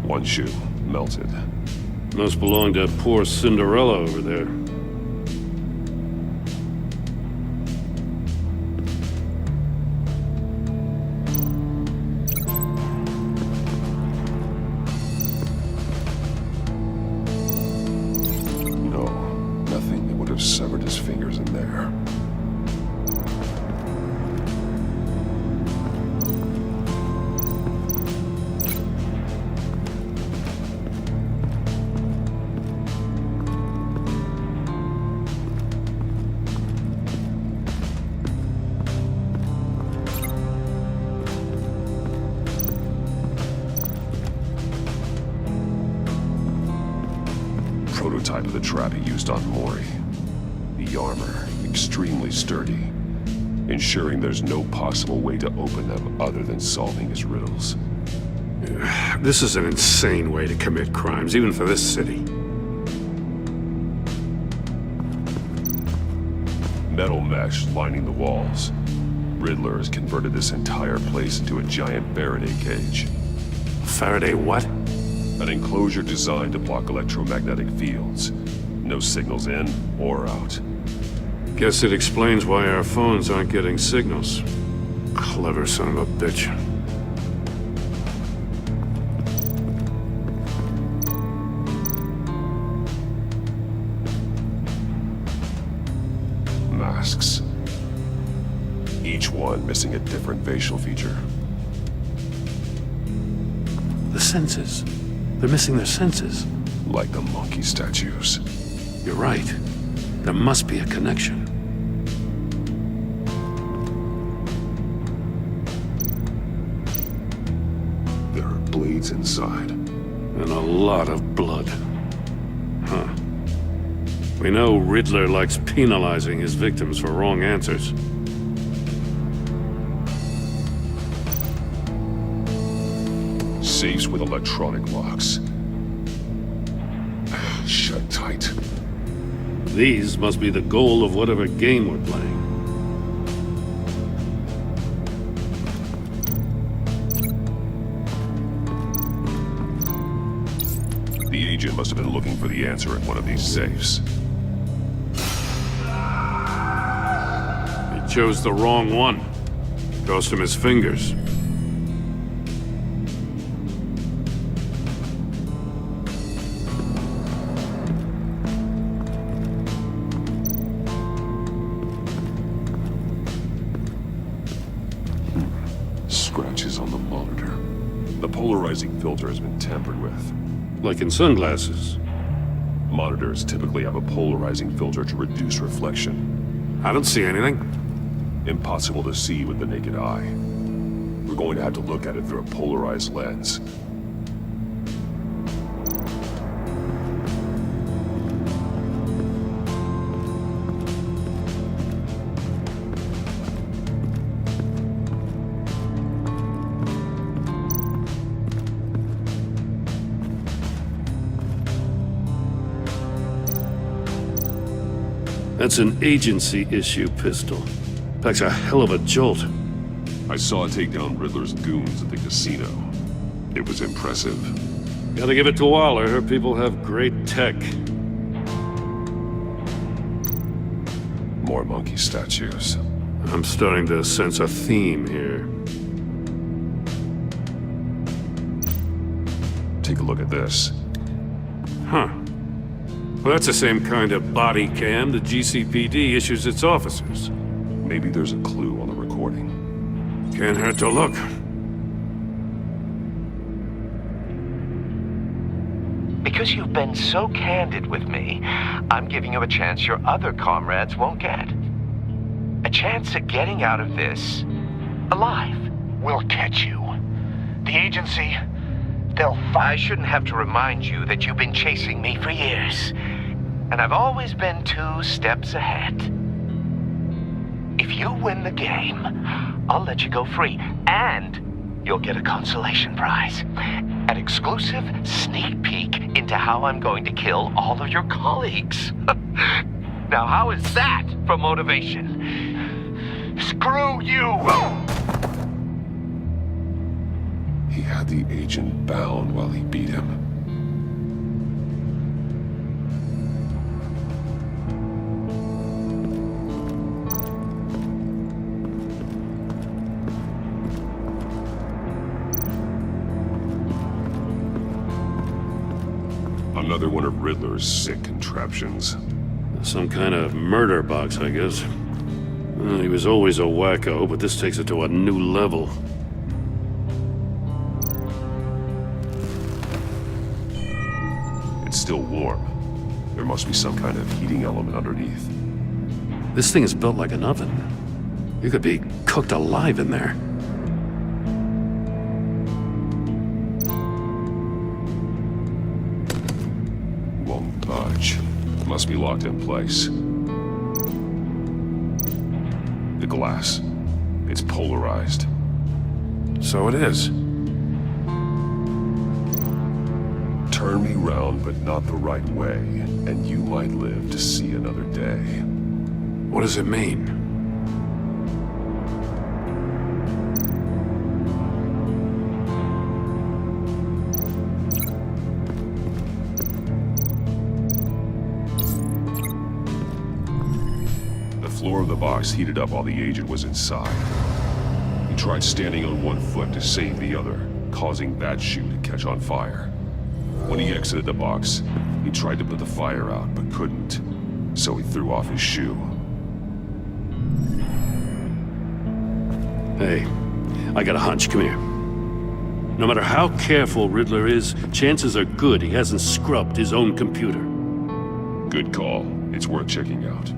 One shoe, melted. Must belong to poor Cinderella over there. No, nothing that would have severed his fingers in there. Prototype of the trap he used on Mori. The armor, extremely sturdy, ensuring there's no possible way to open them other than solving his riddles. This is an insane way to commit crimes, even for this city. Metal mesh lining the walls. Riddler has converted this entire place into a giant Faraday cage. Faraday what? An enclosure designed to block electromagnetic fields. No signals in or out. Guess it explains why our phones aren't getting signals. Clever son of a bitch. Masks. Each one missing a different facial feature. The senses. They're missing their senses. Like the monkey statues. You're right. There must be a connection. There are blades inside. And a lot of blood. Huh. We know Riddler likes penalizing his victims for wrong answers. Safes with electronic locks. Shut tight. These must be the goal of whatever game we're playing. The agent must have been looking for the answer in one of these safes. He chose the wrong one. Cost him his fingers. Scratches on the monitor. The polarizing filter has been tampered with. Like in sunglasses. Monitors typically have a polarizing filter to reduce reflection. I don't see anything. Impossible to see with the naked eye. We're going to have to look at it through a polarized lens. That's an agency-issue pistol. Packs a hell of a jolt. I saw it take down Riddler's goons at the casino. It was impressive. Gotta give it to Waller. Her people have great tech. More monkey statues. I'm starting to sense a theme here. Take a look at this. Huh. Well, that's the same kind of body cam the GCPD issues its officers. Maybe there's a clue on the recording. Can't hurt to look. Because because you've been so candid with me, I'm giving you a chance your other comrades won't get. A chance at getting out of this alive. We'll catch you. The agency, they'll I shouldn't have to remind you that you've been chasing me for years. And I've always been 2 steps ahead. If you win the game, I'll let you go free. And you'll get a consolation prize. An exclusive sneak peek into how I'm going to kill all of your colleagues. Now, how is that for motivation? Screw you! He had the agent bound while he beat him. Another one of Riddler's sick contraptions. Some kind of murder box, I guess. Well, he was always a wacko, but this takes it to a new level. It's still warm. There must be some kind of heating element underneath. This thing is built like an oven. You could be cooked alive in there. Won't budge. Must be locked in place. The glass. It's polarized. So it is. Turn me round, but not the right way, and you might live to see another day. What does it mean? The floor of the box heated up while the agent was inside. He tried standing on one foot to save the other, causing that shoe to catch on fire. When he exited the box, he tried to put the fire out, but couldn't, so he threw off his shoe. Hey, I got a hunch. Come here. No matter how careful Riddler is, chances are good he hasn't scrubbed his own computer. Good call. It's worth checking out.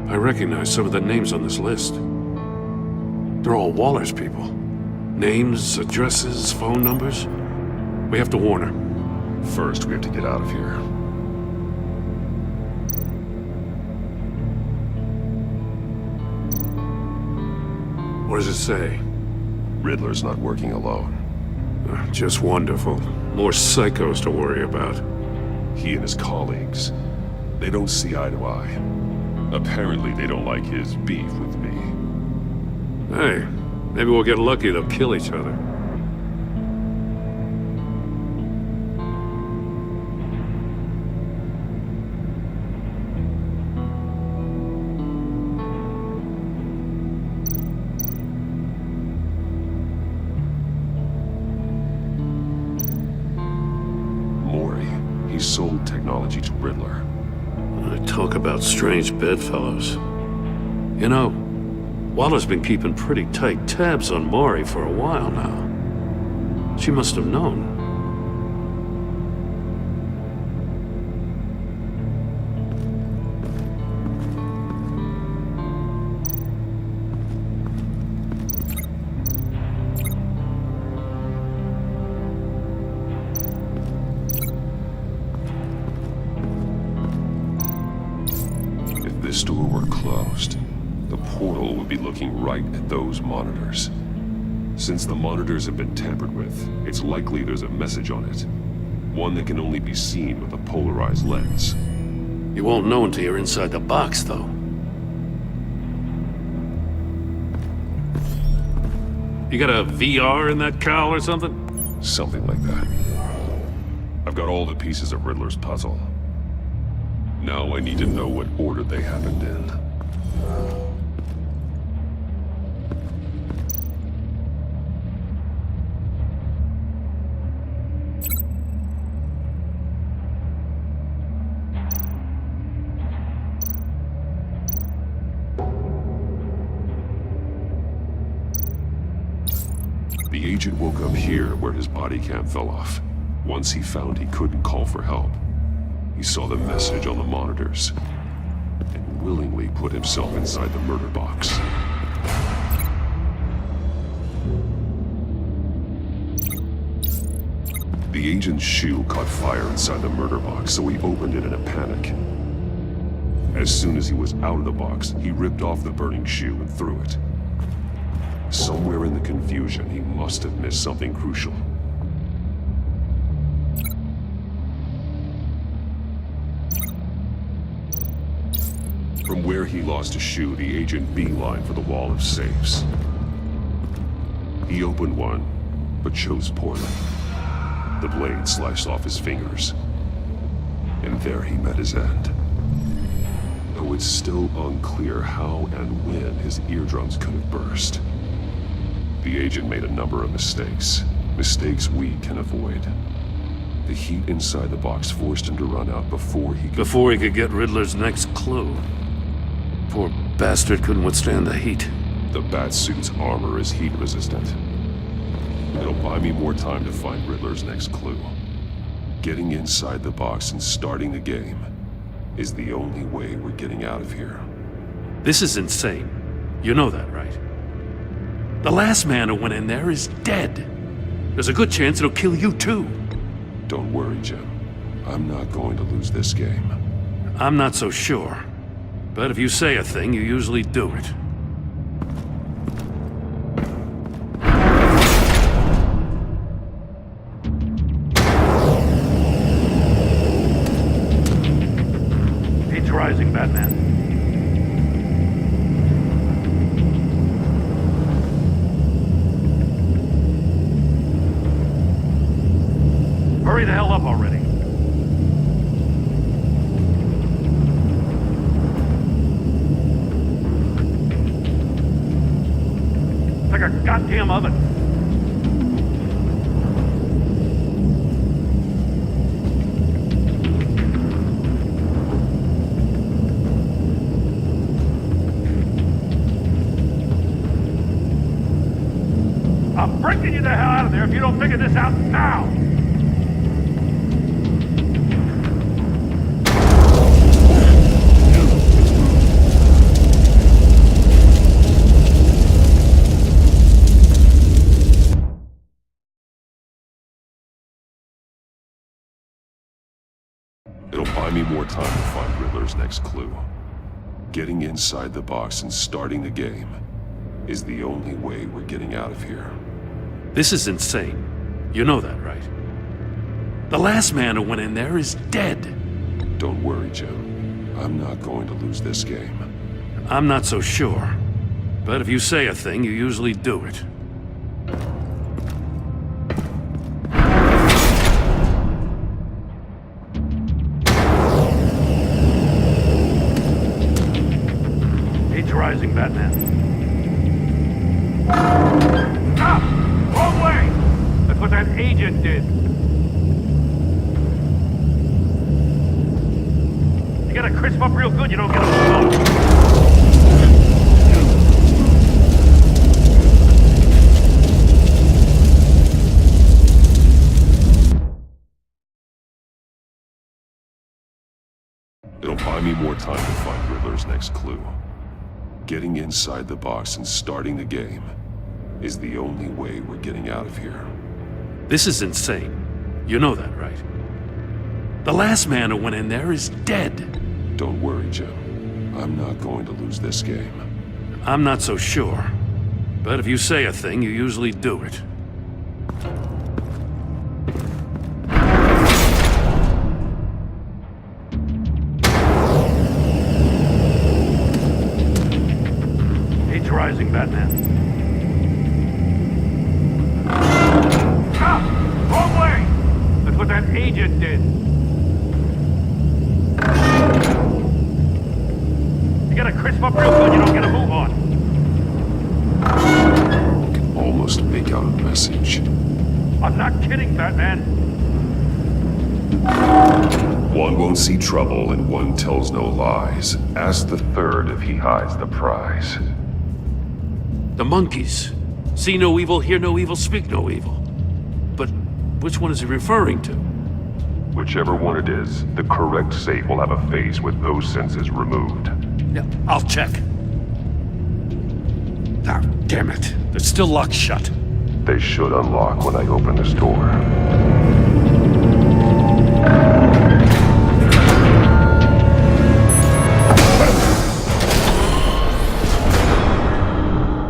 I recognize some of the names on this list. They're all Waller's people. Names, addresses, phone numbers. We have to warn her. First, we have to get out of here. What does it say? Riddler's not working alone. Just wonderful. More psychos to worry about. He and his colleagues. They don't see eye to eye. Apparently, they don't like his beef with me. Hey, maybe we'll get lucky they'll kill each other. Mori, he sold technology to Riddler. Talk about strange bedfellows. You know, Waller's been keeping pretty tight tabs on Mori for a while now. She must have known. This door were closed, the portal would be looking right at those monitors. Since the monitors have been tampered with, it's likely there's a message on it. One that can only be seen with a polarized lens. You won't know until you're inside the box, though. You got a VR in that cowl or something? Something like that. I've got all the pieces of Riddler's puzzle. Now I need to know what order they happened in. The agent woke up here where his body cam fell off. Once he found he couldn't call for help, he saw the message on the monitors and willingly put himself inside the murder box. The agent's shoe caught fire inside the murder box, so he opened it in a panic. As soon as he was out of the box, he ripped off the burning shoe and threw it. Somewhere in the confusion, he must have missed something crucial. From where he lost a shoe, the agent beelined for the wall of safes. He opened one, but chose poorly. The blade sliced off his fingers, and there he met his end. Though it's still unclear how and when his eardrums could have burst. The agent made a number of mistakes. Mistakes we can avoid. The heat inside the box forced him to run out before he could get Riddler's next clue. Poor bastard couldn't withstand the heat. The Batsuit's armor is heat resistant. It'll buy me more time to find Riddler's next clue. Getting inside the box and starting the game is the only way we're getting out of here. This is insane. You know that, right? The last man who went in there is dead. There's a good chance it'll kill you too. Don't worry, Jim. I'm not going to lose this game. I'm not so sure. But if you say a thing, you usually do it. Heat's rising, Batman. Hurry the hell up already. Like a goddamn oven. I'm breaking you the hell out of there if you don't figure this out now! It'll buy me more time to find Riddler's next clue. Getting inside the box and starting the game is the only way we're getting out of here. This is insane. You know that, right? The last man who went in there is dead. Don't worry, Jim. I'm not going to lose this game. I'm not so sure. But if you say a thing, you usually do it. Heat's rising, Batman. Stop! Wrong way! That's what that agent did. You gotta crisp up real good, you don't get a phone. It'll buy me more time to find Riddler's next clue. Getting inside the box and starting the game is the only way we're getting out of here. This is insane. You know that, right? The last man who went in there is dead. Don't worry, Jim. I'm not going to lose this game. I'm not so sure. But if you say a thing, you usually do it. Heat's rising, Batman. Stop! Wrong way! That's what that agent did. You gotta crisp up real good, you don't get a move on. I can almost make out a message. I'm not kidding, Batman. One won't see trouble and one tells no lies. Ask the third if he hides the prize. The monkeys. See no evil, hear no evil, speak no evil. But which one is he referring to? Whichever one it is, the correct safe will have a face with those senses removed. Yeah, I'll check. Ah, damn it. They're still locked shut. They should unlock when I open this door.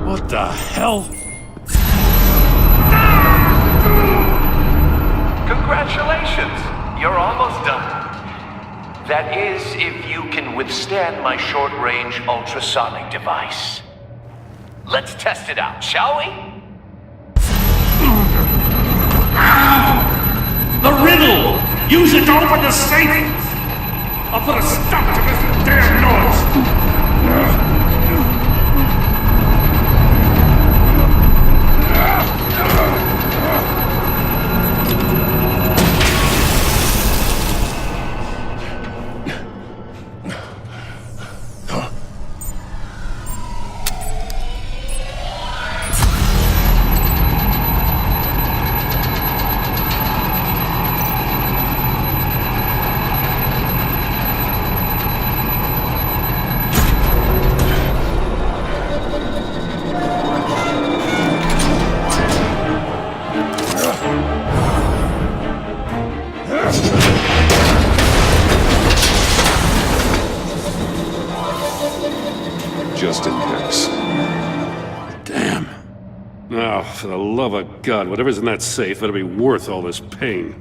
What the hell? Congratulations! You're almost done. That is, if you can withstand my short-range ultrasonic device. Let's test it out, shall we? The riddle! Use it to open the safe! I'll put a stop to this damn noise! Just in case. Damn. Oh, for the love of God, whatever's in that safe better be worth all this pain.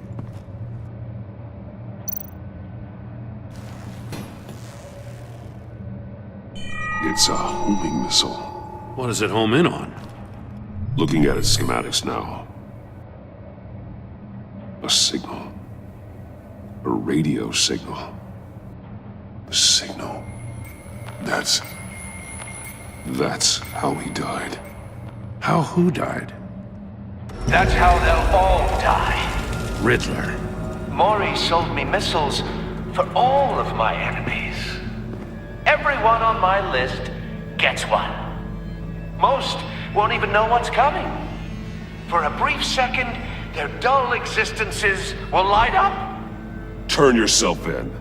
It's a homing missile. What does it home in on? Looking at its schematics now. A signal. A radio signal. A signal. That's how he died. How who died? That's how they'll all die. Riddler. Maury sold me missiles for all of my enemies. Everyone on my list gets one. Most won't even know what's coming. For a brief second, their dull existences will light up. Turn yourself in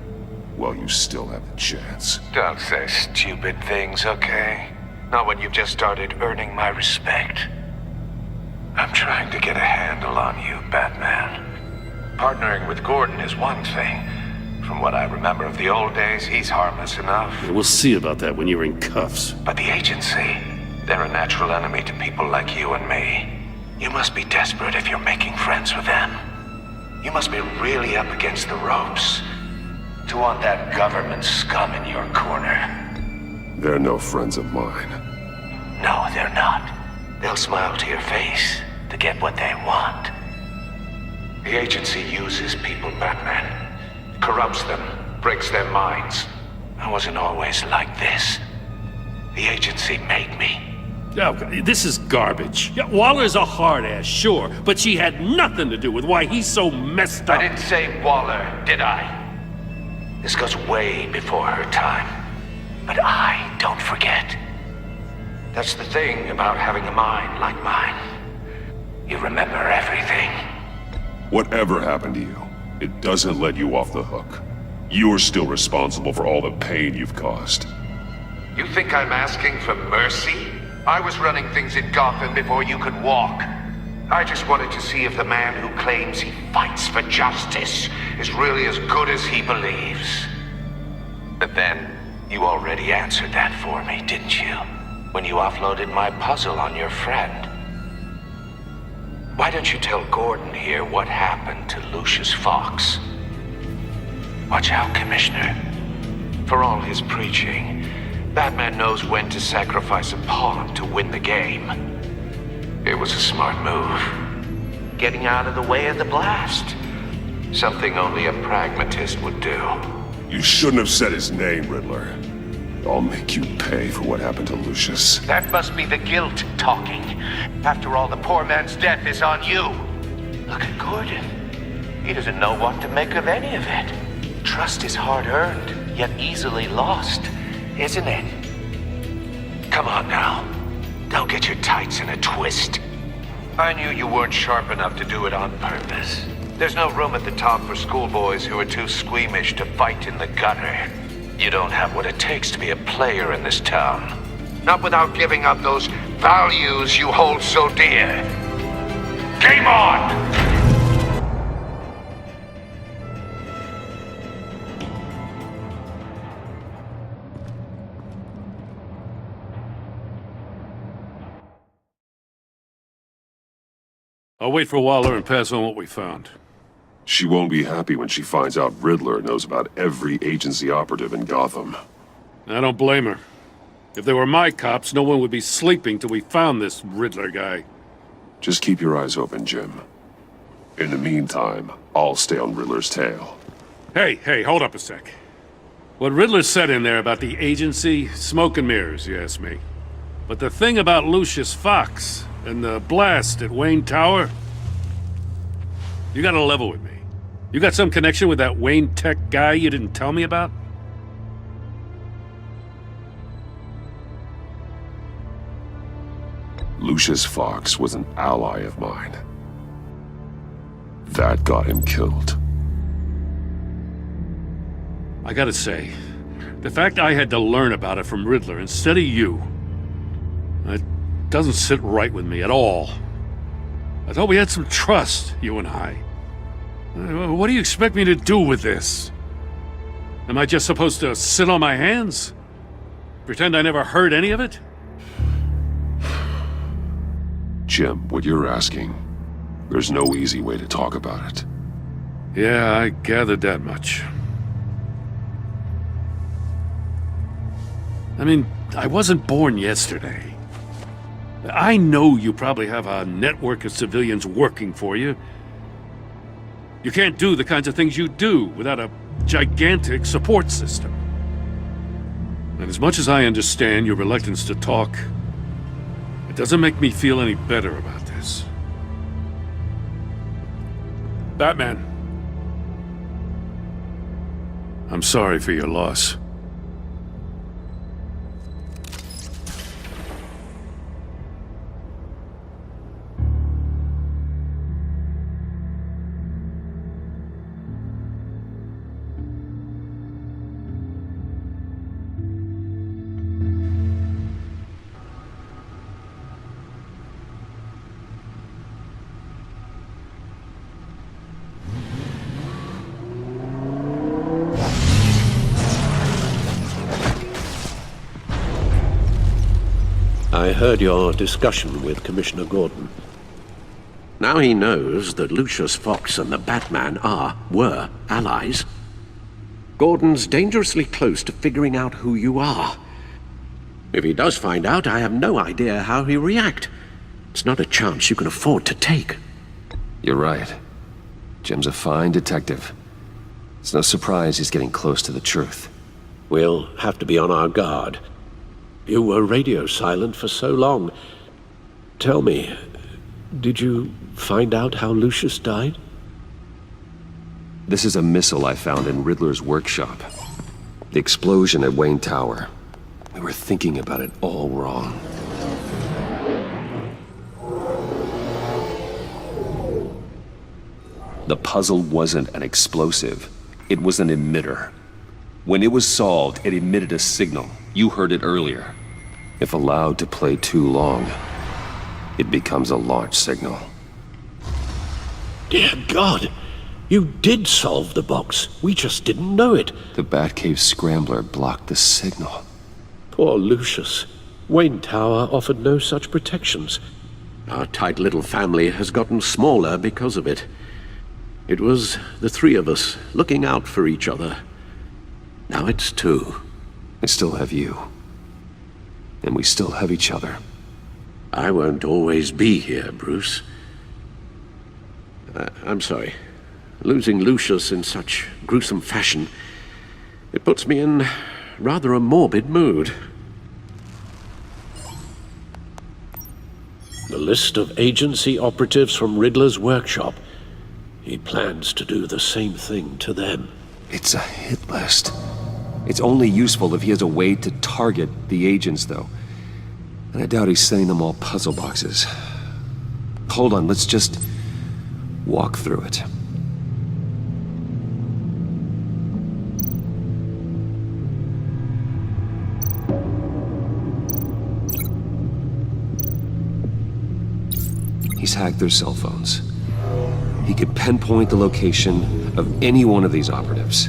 while you still have the chance. Don't say stupid things, okay? Not when you've just started earning my respect. I'm trying to get a handle on you, Batman. Partnering with Gordon is one thing. From what I remember of the old days, he's harmless enough. We'll see about that when you're in cuffs. But the agency, they're a natural enemy to people like you and me. You must be desperate if you're making friends with them. You must be really up against the ropes to want that government scum in your corner. They're no friends of mine. No, they're not. They'll smile to your face to get what they want. The agency uses people, Batman. Corrupts them, breaks their minds. I wasn't always like this. The agency made me. Oh, this is garbage. Yeah, Waller's a hard ass, sure, but she had nothing to do with why he's so messed up. I didn't say Waller, did I? This goes way before her time. But I don't forget. That's the thing about having a mind like mine. You remember everything. Whatever happened to you, it doesn't let you off the hook. You're still responsible for all the pain you've caused. You think I'm asking for mercy? I was running things in Gotham before you could walk. I just wanted to see if the man who claims he fights for justice is really as good as he believes. But then, you already answered that for me, didn't you? When you offloaded my puzzle on your friend. Why don't you tell Gordon here what happened to Lucius Fox? Watch out, Commissioner. For all his preaching, Batman knows when to sacrifice a pawn to win the game. It was a smart move. Getting out of the way of the blast. Something only a pragmatist would do. You shouldn't have said his name, Riddler. I'll make you pay for what happened to Lucius. That must be the guilt talking. After all, the poor man's death is on you. Look at Gordon. He doesn't know what to make of any of it. Trust is hard-earned, yet easily lost, isn't it? Come on now. Don't get your tights in a twist. I knew you weren't sharp enough to do it on purpose. There's no room at the top for schoolboys who are too squeamish to fight in the gutter. You don't have what it takes to be a player in this town. Not without giving up those values you hold so dear. Game on! I'll wait for Waller and pass on what we found. She won't be happy when she finds out Riddler knows about every agency operative in Gotham. I don't blame her. If they were my cops, no one would be sleeping till we found this Riddler guy. Just keep your eyes open, Jim. In the meantime, I'll stay on Riddler's tail. Hey, hold up a sec. What Riddler said in there about the agency, smoke and mirrors, you ask me. But the thing about Lucius Fox and the blast at Wayne Tower, you gotta level with me. You got some connection with that Wayne Tech guy you didn't tell me about? Lucius Fox was an ally of mine. That got him killed. I gotta say, the fact I had to learn about it from Riddler instead of you, it doesn't sit right with me at all. I thought we had some trust, you and I. What do you expect me to do with this? Am I just supposed to sit on my hands? Pretend I never heard any of it? Jim, what you're asking, there's no easy way to talk about it. Yeah, I gathered that much. I mean, I wasn't born yesterday. I know you probably have a network of civilians working for you. You can't do the kinds of things you do without a gigantic support system. And as much as I understand your reluctance to talk, it doesn't make me feel any better about this. Batman. I'm sorry for your loss. I heard your discussion with Commissioner Gordon. Now he knows that Lucius Fox and the Batman were allies. Gordon's dangerously close to figuring out who you are. If he does find out, I have no idea how he'll react. It's not a chance you can afford to take. You're right. Jim's a fine detective. It's no surprise he's getting close to the truth. We'll have to be on our guard. You were radio silent for so long. Tell me, did you find out how Lucius died? This is a missile I found in Riddler's workshop. The explosion at Wayne Tower. We were thinking about it all wrong. The puzzle wasn't an explosive. It was an emitter. When it was solved, it emitted a signal. You heard it earlier. If allowed to play too long, it becomes a launch signal. Dear God! You did solve the box. We just didn't know it. The Batcave scrambler blocked the signal. Poor Lucius. Wayne Tower offered no such protections. Our tight little family has gotten smaller because of it. It was the three of us looking out for each other. Now it's two. I still have you. And we still have each other. I won't always be here, Bruce. I'm sorry. Losing Lucius in such gruesome fashion, it puts me in rather a morbid mood. The list of agency operatives from Riddler's workshop. He plans to do the same thing to them. It's a hit list. It's only useful if he has a way to target the agents, though. And I doubt he's sending them all puzzle boxes. Hold on, let's just walk through it. He's hacked their cell phones. He could pinpoint the location of any one of these operatives.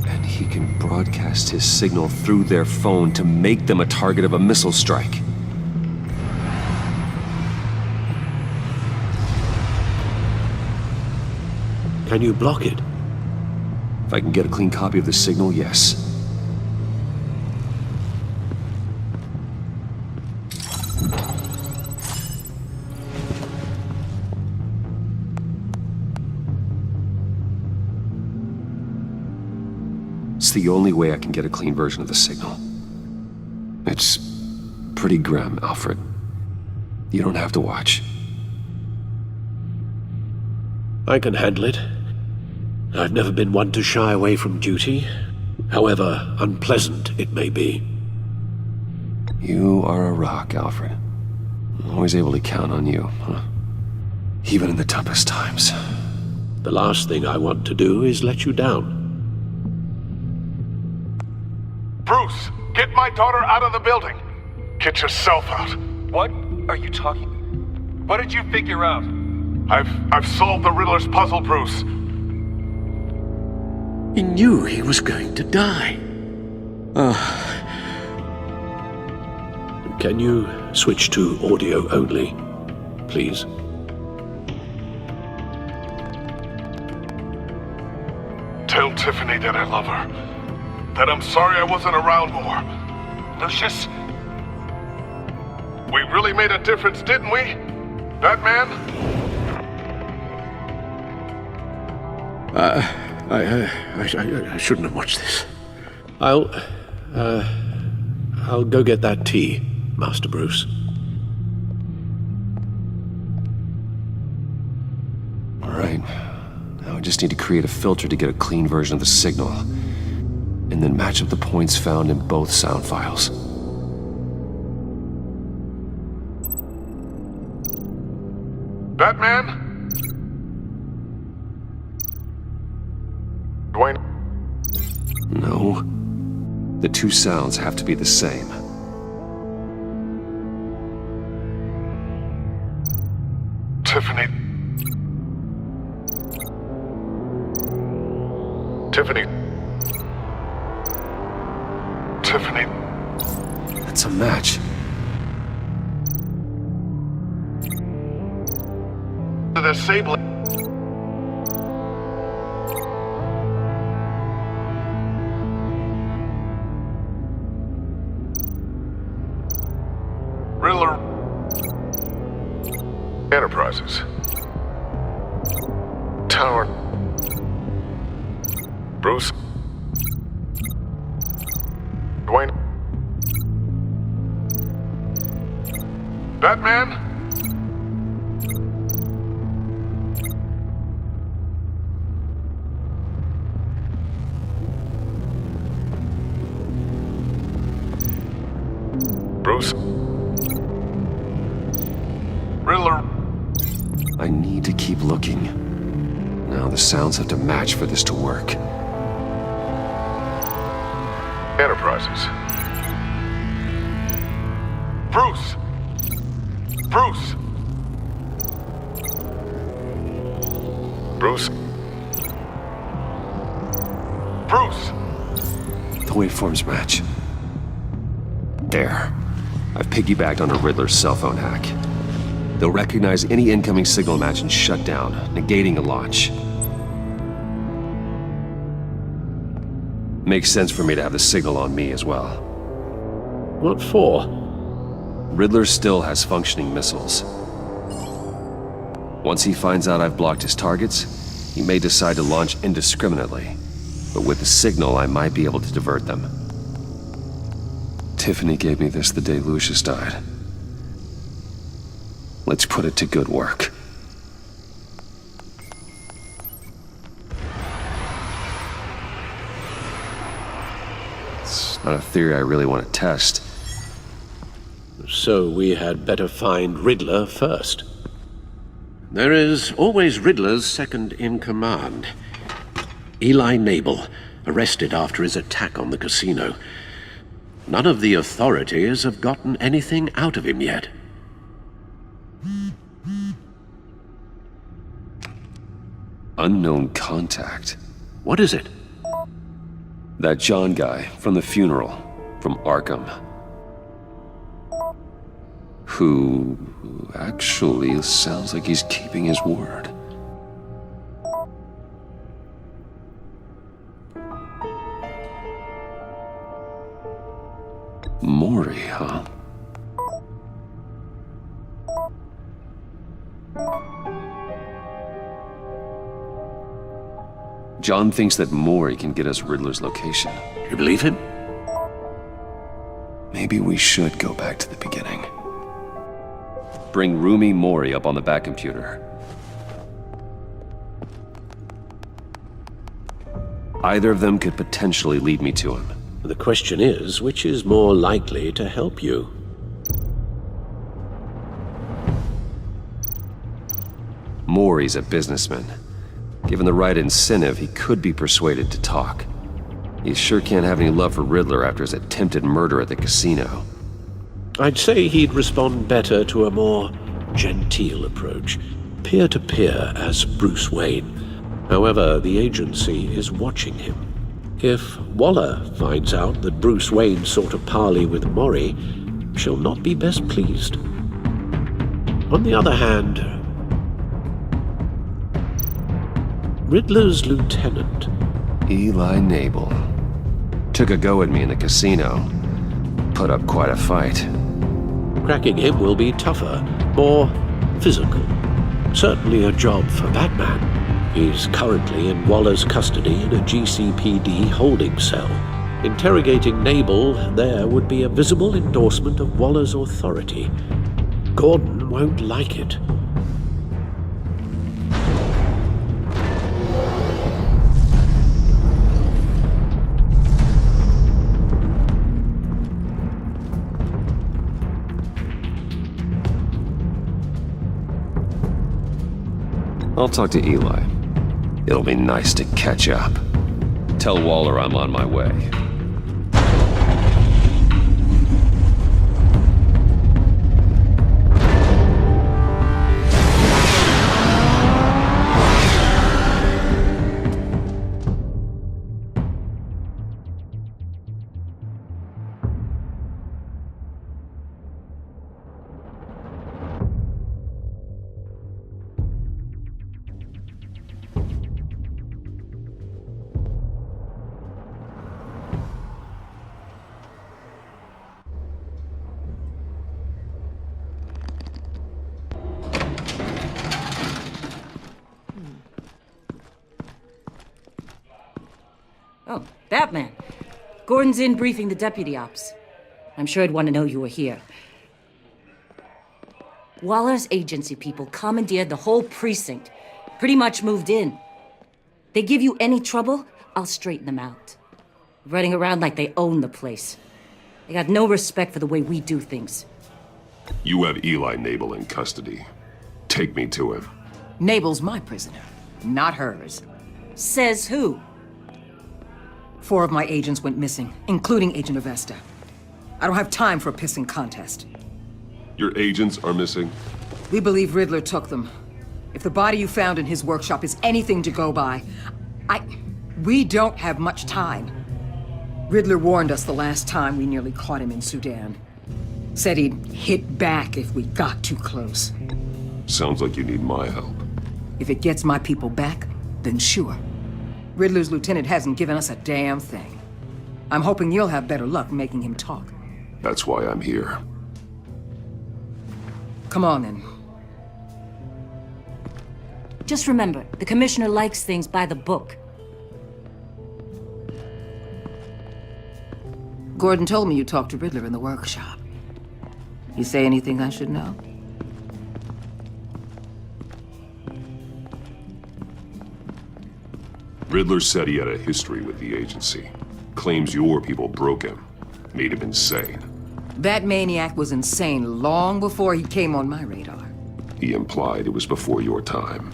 And he can broadcast his signal through their phone to make them a target of a missile strike. Can you block it? If I can get a clean copy of the signal, yes. It's the only way I can get a clean version of the signal. It's pretty grim, Alfred. You don't have to watch. I can handle it. I've never been one to shy away from duty, however unpleasant it may be. You are a rock, Alfred. I'm always able to count on you, huh? Even in the toughest times. The last thing I want to do is let you down. Bruce, get my daughter out of the building. Get yourself out. What are you talking? What did you figure out? I've solved the Riddler's puzzle, Bruce. He knew he was going to die. Can you switch to audio only, please? Tell Tiffany that I love her. That I'm sorry I wasn't around more. Lucius, we really made a difference, didn't we? Batman? I shouldn't have watched this. I'll go get that tea, Master Bruce. All right. Now I just need to create a filter to get a clean version of the signal, and then match up the points found in both sound files. Batman? Dwayne? No. The two sounds have to be the same. Tiffany. Tiffany. Tiffany. That's a match. The Sable. Riddler. Enterprises. Tower. Bruce. Dwayne. Batman? Bruce? Riddler? I need to keep looking. Now the sounds have to match for this to work. Enterprises. Bruce! Bruce! Bruce? Bruce! The waveforms match. There. I've piggybacked on a Riddler's cell phone hack. They'll recognize any incoming signal match and shut down, negating a launch. Makes sense for me to have the signal on me as well. What for? Riddler still has functioning missiles. Once he finds out I've blocked his targets, he may decide to launch indiscriminately. But with the signal, I might be able to divert them. Tiffany gave me this the day Lucius died. Let's put it to good work. It's not a theory I really want to test. So we had better find Riddler first. There is always Riddler's second in command. Eli Nabel, arrested after his attack on the casino. None of the authorities have gotten anything out of him yet. Unknown contact. What is it? That John guy from the funeral, from Arkham. Who actually sounds like he's keeping his word. Maury, huh? John thinks that Maury can get us Riddler's location. You believe him? Maybe we should go back to the beginning. Bring Rumi Maury up on the back computer. Either of them could potentially lead me to him. The question is, which is more likely to help you? Maury's a businessman. Given the right incentive, he could be persuaded to talk. He sure can't have any love for Riddler after his attempted murder at the casino. I'd say he'd respond better to a more genteel approach, peer-to-peer as Bruce Wayne. However, the agency is watching him. If Waller finds out that Bruce Wayne sought a parley with Maury, she'll not be best pleased. On the other hand, Riddler's lieutenant, Eli Nabel, took a go at me in the casino. Put up quite a fight. Cracking him will be tougher, more physical. Certainly a job for Batman. He's currently in Waller's custody in a GCPD holding cell. Interrogating Nabel there would be a visible endorsement of Waller's authority. Gordon won't like it. I'll talk to Eli. It'll be nice to catch up. Tell Waller I'm on my way. Oh, Batman. Gordon's in briefing the deputy ops. I'm sure I'd want to know you were here. Waller's agency people commandeered the whole precinct. Pretty much moved in. They give you any trouble, I'll straighten them out. Running around like they own the place. They got no respect for the way we do things. You have Eli Nabel in custody. Take me to him. Nabel's my prisoner, not hers. Says who? 4 of my agents went missing, including Agent Avesta. I don't have time for a pissing contest. Your agents are missing? We believe Riddler took them. If the body you found in his workshop is anything to go by, we don't have much time. Riddler warned us the last time we nearly caught him in Sudan. Said he'd hit back if we got too close. Sounds like you need my help. If it gets my people back, then sure. Riddler's lieutenant hasn't given us a damn thing. I'm hoping you'll have better luck making him talk. That's why I'm here. Come on, then. Just remember, the commissioner likes things by the book. Gordon told me you talked to Riddler in the workshop. You say anything I should know? Riddler said he had a history with the agency. Claims your people broke him. Made him insane. That maniac was insane long before he came on my radar. He implied it was before your time.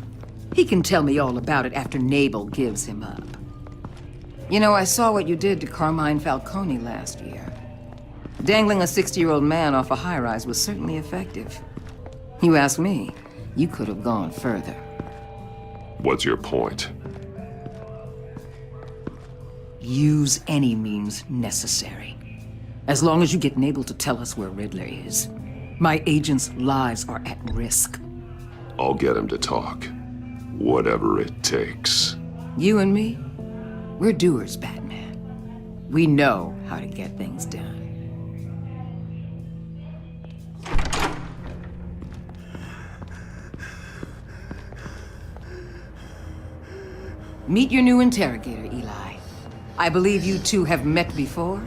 He can tell me all about it after Nabel gives him up. You know, I saw what you did to Carmine Falcone last year. Dangling a 60-year-old man off a high-rise was certainly effective. You ask me, you could have gone further. What's your point? Use any means necessary. As long as you get Nabel to tell us where Riddler is. My agents' lives are at risk. I'll get him to talk. Whatever it takes. You and me, we're doers, Batman. We know how to get things done. Meet your new interrogator, Eli. I believe you two have met before?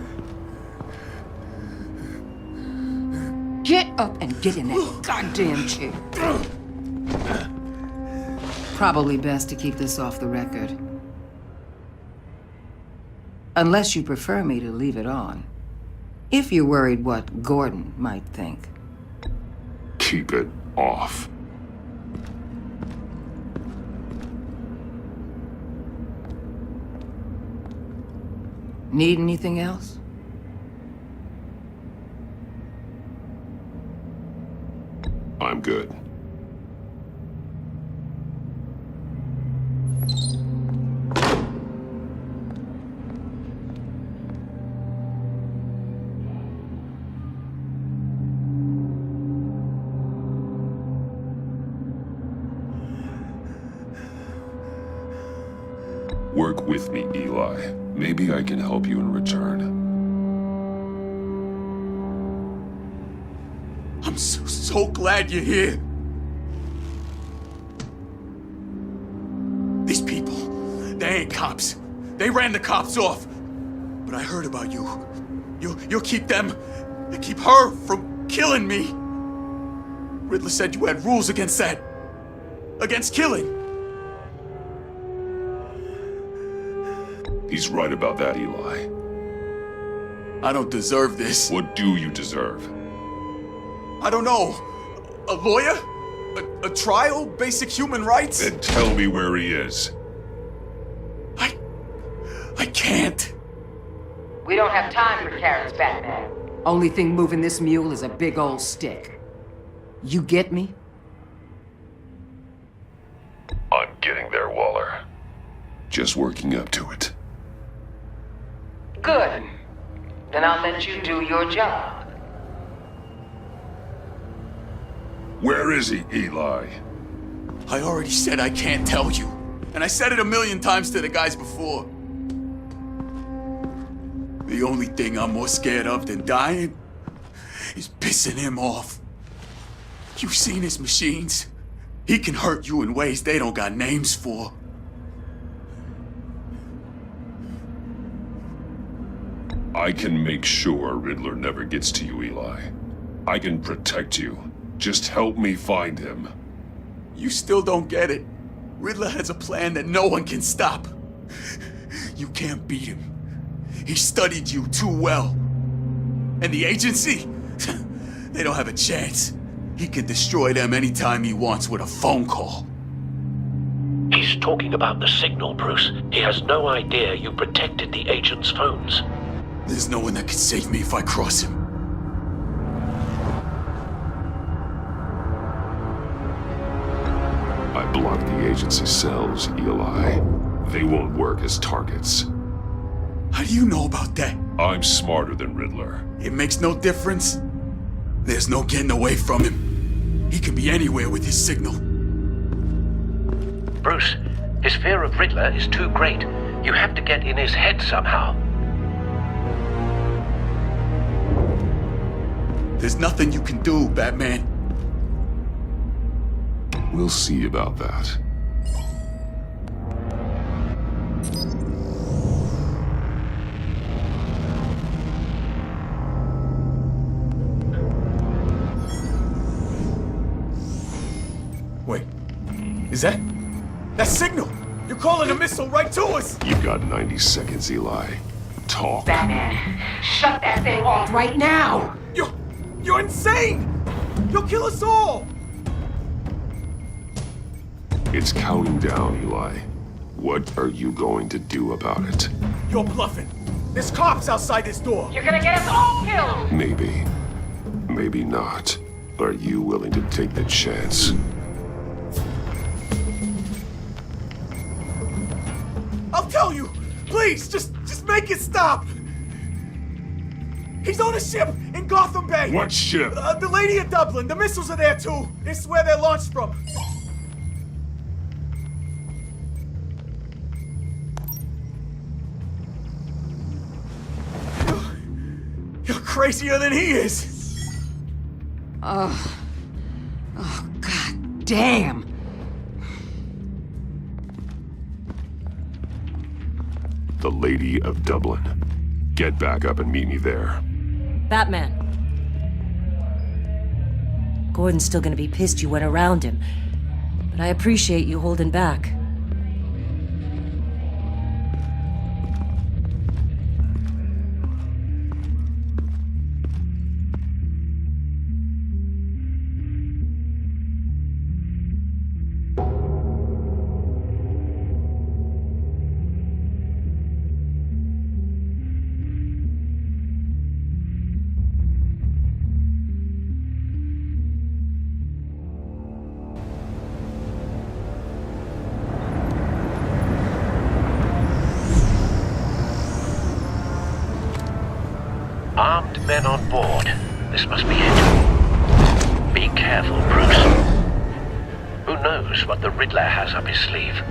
Get up and get in that goddamn chair. Probably best to keep this off the record. Unless you prefer me to leave it on. If you're worried what Gordon might think. Keep it off. Need anything else? I'm good. Work with me, Eli. Maybe I can help you in return. I'm so glad you're here. These people, they ain't cops. They ran the cops off. But I heard about you. You'll keep them, keep her from killing me. Riddler said you had rules against that. Against killing. He's right about that, Eli. I don't deserve this. What do you deserve? I don't know. A lawyer? A trial? Basic human rights? Then tell me where he is. I can't. We don't have time for carrots, Batman. Only thing moving this mule is a big old stick. You get me? I'm getting there, Waller. Just working up to it. Good. Then I'll let you do your job. Where is he, Eli? I already said I can't tell you. And I said it 1,000,000 times to the guys before. The only thing I'm more scared of than dying is pissing him off. You've seen his machines. He can hurt you in ways they don't got names for. I can make sure Riddler never gets to you, Eli. I can protect you. Just help me find him. You still don't get it. Riddler has a plan that no one can stop. You can't beat him. He studied you too well. And the agency? They don't have a chance. He can destroy them anytime he wants with a phone call. He's talking about the signal, Bruce. He has no idea you protected the agent's phones. There's no one that can save me if I cross him. I blocked the agency's cells, Eli. They won't work as targets. How do you know about that? I'm smarter than Riddler. It makes no difference. There's no getting away from him. He can be anywhere with his signal. Bruce, his fear of Riddler is too great. You have to get in his head somehow. There's nothing you can do, Batman. We'll see about that. Wait, is that signal? You're calling a missile right to us! You've got 90 seconds, Eli. Talk. Batman, shut that thing off right now! You're insane! You'll kill us all! It's counting down, Eli. What are you going to do about it? You're bluffing. There's cops outside this door. You're gonna get us all killed! Maybe. Maybe not. Are you willing to take the chance? I'll tell you! Please, just make it stop! He's on a ship in Gotham Bay! What ship? The Lady of Dublin. The missiles are there too. It's where they're launched from. You're crazier than he is! Oh, God damn! The Lady of Dublin. Get back up and meet me there. Batman. Gordon's still gonna be pissed you went around him, but I appreciate you holding back. Armed men on board. This must be it. Be careful, Bruce. Who knows what the Riddler has up his sleeve?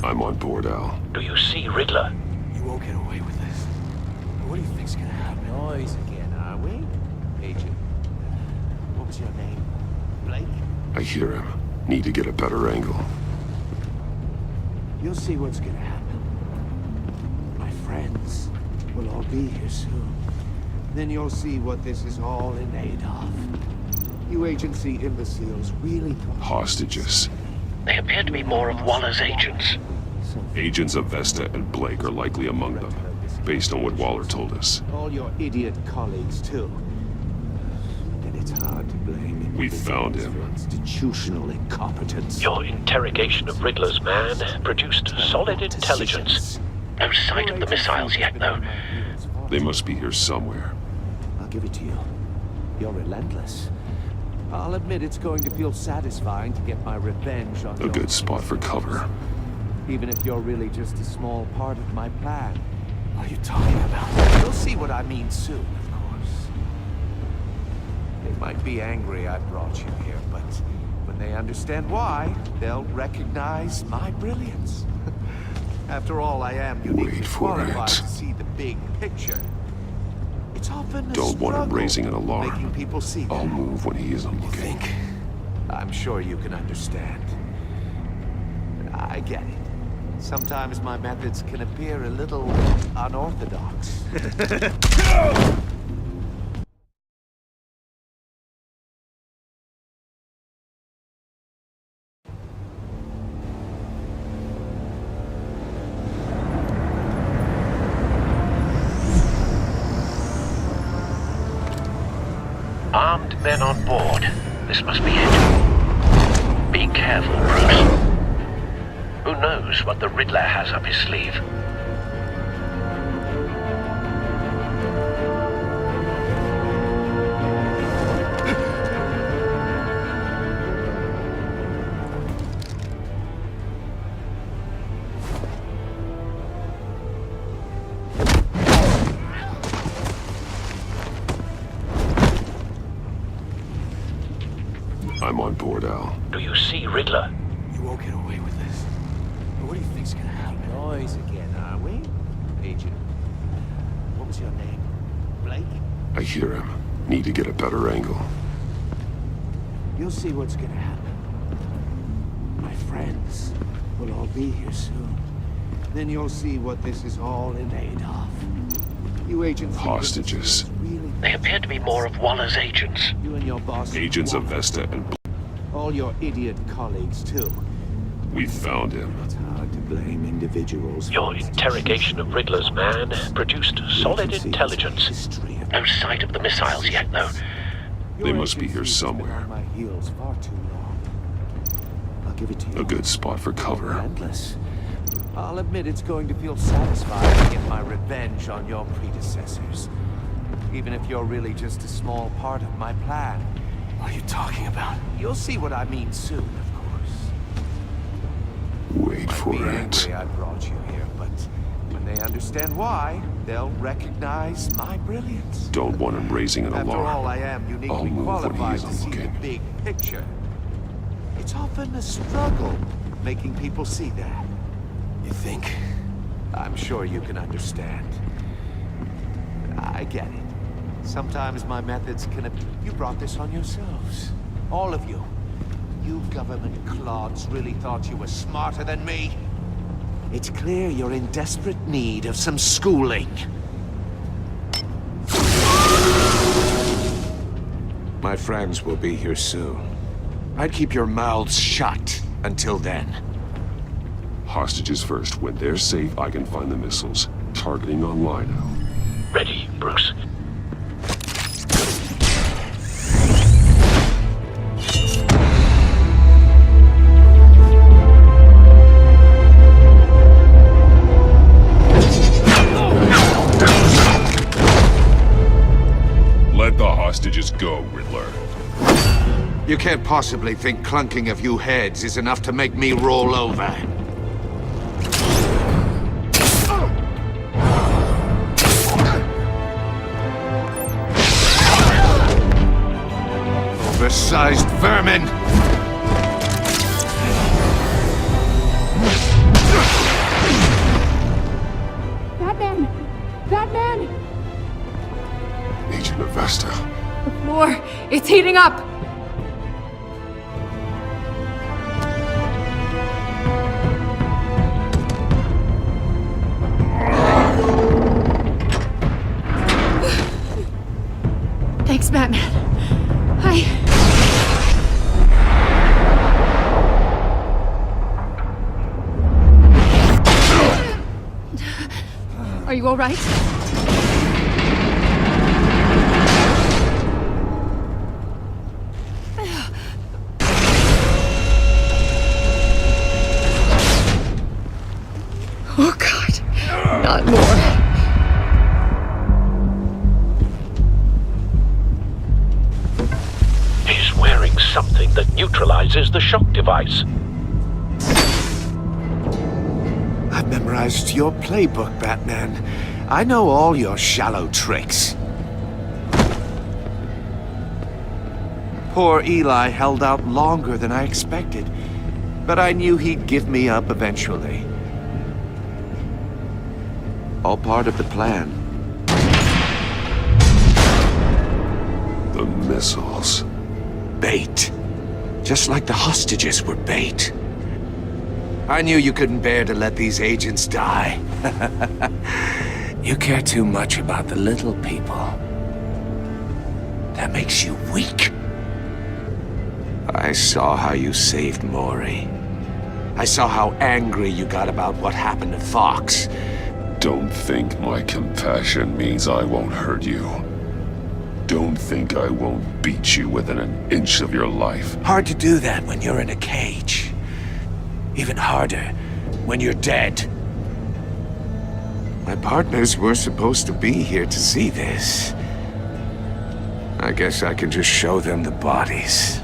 I'm on board, Al. Do you see Riddler? You won't get away with this. What do you think's gonna happen? Noise again, are we? Agent. What was your name? Blake? I hear him. Need to get a better angle. You'll see what's gonna happen. My friends will all be here soon. Then you'll see what this is all in aid of. You agency imbeciles really thought... Hostages. They appear to be more of Waller's agents. Agents of Vesta and Blake are likely among them, based on what Waller told us. All your idiot colleagues, too. And it's hard to blame him. We found him. Institutional incompetence. Your interrogation of Riddler's man produced solid intelligence. No sight of the missiles yet, though. They must be here somewhere. I'll give it to you. You're relentless. I'll admit it's going to feel satisfying to get my revenge on A good spot for cover. Even if you're really just a small part of my plan. What are you talking about? You'll see what I mean soon, of course. They might be angry I brought you here, but when they understand why, they'll recognize my brilliance. After all, I am uniquely qualified to see the big picture. It's often a Don't want him struggle raising an alarm. making people see that. I'll move when he isn't looking. I'm sure you can understand. I get it. Sometimes my methods can appear a little unorthodox. Armed men on board. This must be it. Be careful, Bruce. Who knows what the Riddler has up his sleeve? I'm on board, Al. Do you see Riddler? You won't get away with this. What do you think's gonna happen? Noise again, are we? Agent. What was your name? Blake. I hear him. Need to get a better angle. You'll see what's gonna happen. My friends will all be here soon. Then you'll see what this is all in aid of. You agents... Hostages. They appear to be more of Waller's agents. You and your boss... Agents of Vesta and... All your idiot colleagues, too. We found him. It's hard to blame individuals. Your interrogation of Riddler's man produced solid intelligence. No sight of the missiles yet, though. They must be here somewhere. My heels far too long. I'll give it to you. A good spot for cover. Endless. I'll admit it's going to feel satisfying to get my revenge on your predecessors. Even if you're really just a small part of my plan. What are you talking about? You'll see what I mean soon, of course. Wait for Be it. angry I brought you here, but when they understand why, they'll recognize my brilliance. Don't want him raising an After alarm. all, I am I'll uniquely move when he qualified to isn't see the looking. big picture. It's often a struggle making people see that. You think? I'm sure you can understand. I get it. Sometimes my methods can... You brought this on yourselves. All of you. You government clods really thought you were smarter than me. It's clear you're in desperate need of some schooling. My friends will be here soon. I'd keep your mouths shut until then. Hostages first. When they're safe, I can find the missiles. Targeting on Lino. Ready, Bruce. Let the hostages go, Riddler. You can't possibly think clunking a few heads is enough to make me roll over. Oversized vermin! Batman! Batman! Agent of Vesta. The floor, it's heating up! Thanks, Batman. Are you all right? Oh, God. Not more. He's wearing something that neutralizes the shock device. I've memorized your playbook, Batman. I know all your shallow tricks. Poor Eli held out longer than I expected, but I knew he'd give me up eventually. All part of the plan. The missiles. Bait. Just like the hostages were bait. I knew you couldn't bear to let these agents die. You care too much about the little people. That makes you weak. I saw how you saved Maury. I saw how angry you got about what happened to Fox. Don't think my compassion means I won't hurt you. Don't think I won't beat you within an inch of your life. Hard to do that when you're in a cage. Even harder when you're dead. My partners were supposed to be here to see this. I guess I can just show them the bodies.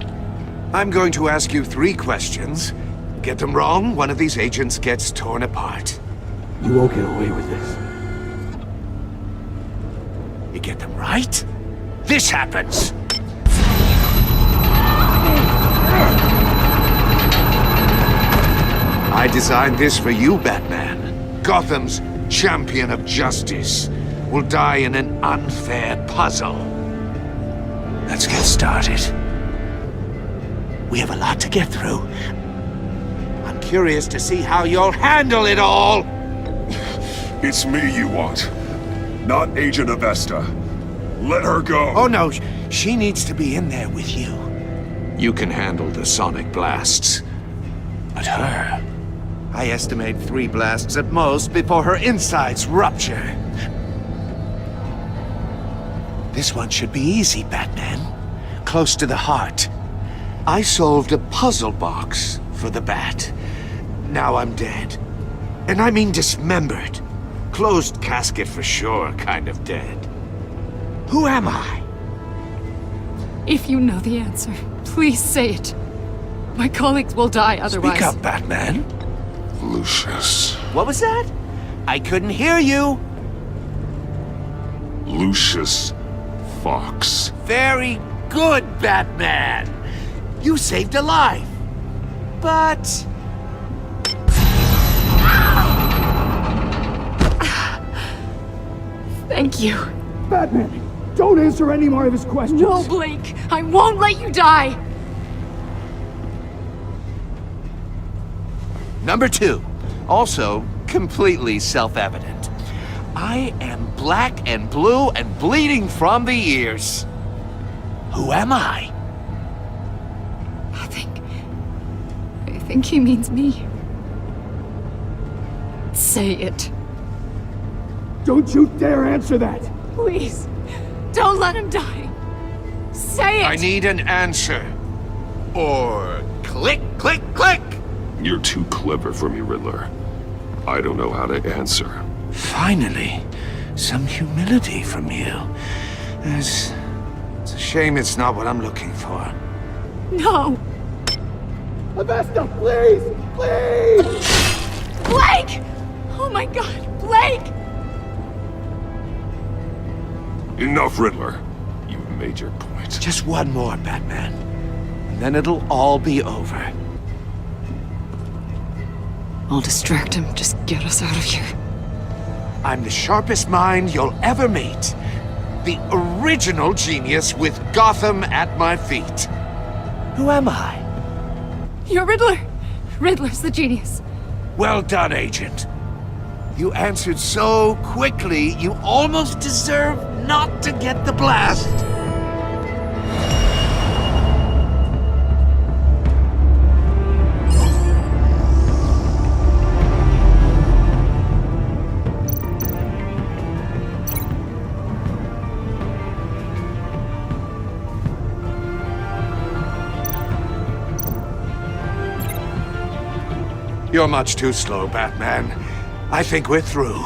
I'm going to ask you 3 questions. Get them wrong, one of these agents gets torn apart. You won't get away with this. You get them right, this happens! I designed this for you, Batman. Gotham's champion of justice. will die in an unfair puzzle. Let's get started. We have a lot to get through. I'm curious to see how you'll handle it all. It's me you want, not Agent Avesta. Let her go. Oh no, she needs to be in there with you. You can handle the sonic blasts. But her, I estimate 3 blasts at most before her insides rupture. This one should be easy, Batman. Close to the heart. I solved a puzzle box for the Bat. Now I'm dead. And I mean dismembered. Closed casket for sure, kind of dead. Who am I? If you know the answer, please say it. My colleagues will die otherwise. Speak up, Batman. Lucius. What was that? I couldn't hear you. Lucius Fox. Very good, Batman. You saved a life. But... Thank you. Batman, don't answer any more of his questions. No, Blake. I won't let you die. Number 2. Also, completely self-evident. I am black and blue and bleeding from the ears. Who am I? I think he means me. Say it. Don't you dare answer that! Please, don't let him die. Say it! I need an answer. Or click, click, click! You're too clever for me, Riddler. I don't know how to answer. Finally, some humility from you. It's a shame it's not what I'm looking for. No! Avesta, please! Please! Blake! Oh my god, Blake! Enough, Riddler. You've made your point. Just one more, Batman. And then it'll all be over. I'll distract him. Just get us out of here. I'm the sharpest mind you'll ever meet. The original genius with Gotham at my feet. Who am I? You're Riddler. Riddler's the genius. Well done, Agent. You answered so quickly, you almost deserve not to get the blast. You're much too slow, Batman. I think we're through.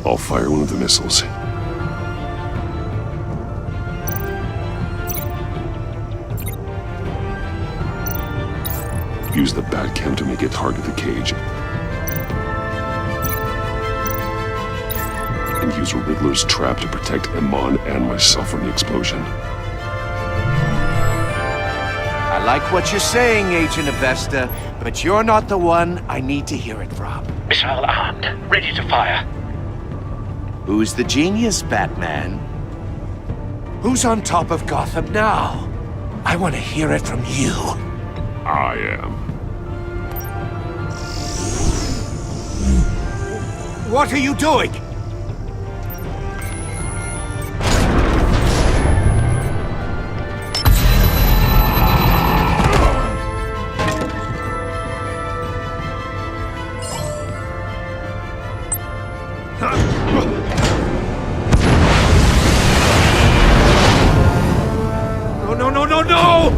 I'll fire one of the missiles. Use the Batcam to make it target the cage. And use Riddler's trap to protect Iman and myself from the explosion. I like what you're saying, Agent Avesta, but you're not the one I need to hear it from. Missile armed, ready to fire. Who's the genius, Batman? Who's on top of Gotham now? I want to hear it from you. I am. What are you doing? No!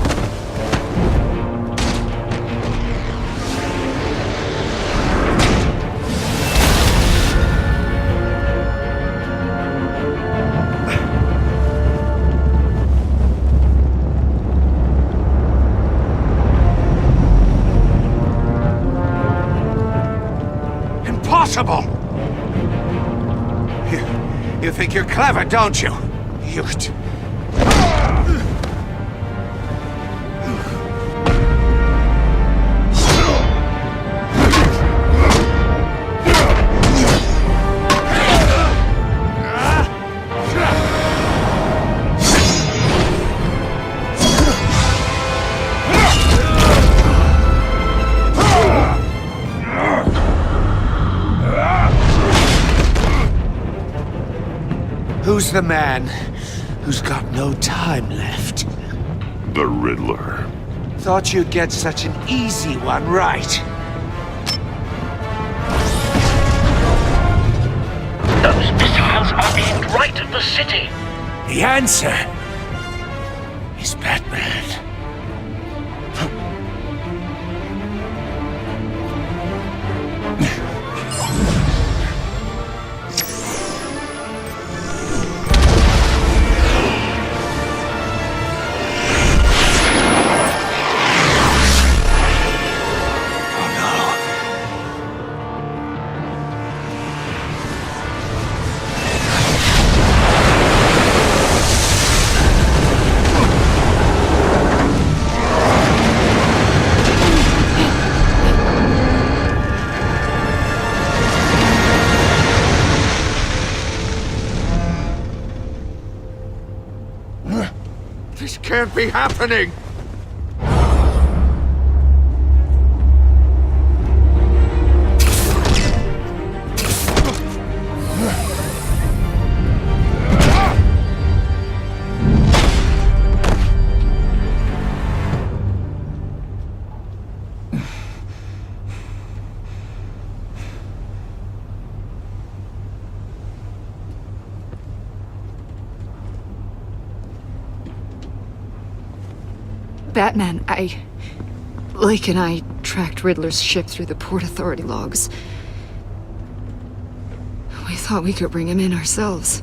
impossible! You think you're clever, don't you? Who's the man who's got no time left? The Riddler. Thought you'd get such an easy one right. Those missiles are aimed right at the city. The answer is Batman. This can't be happening! Batman, Lake and I tracked Riddler's ship through the Port Authority logs. We thought we could bring him in ourselves.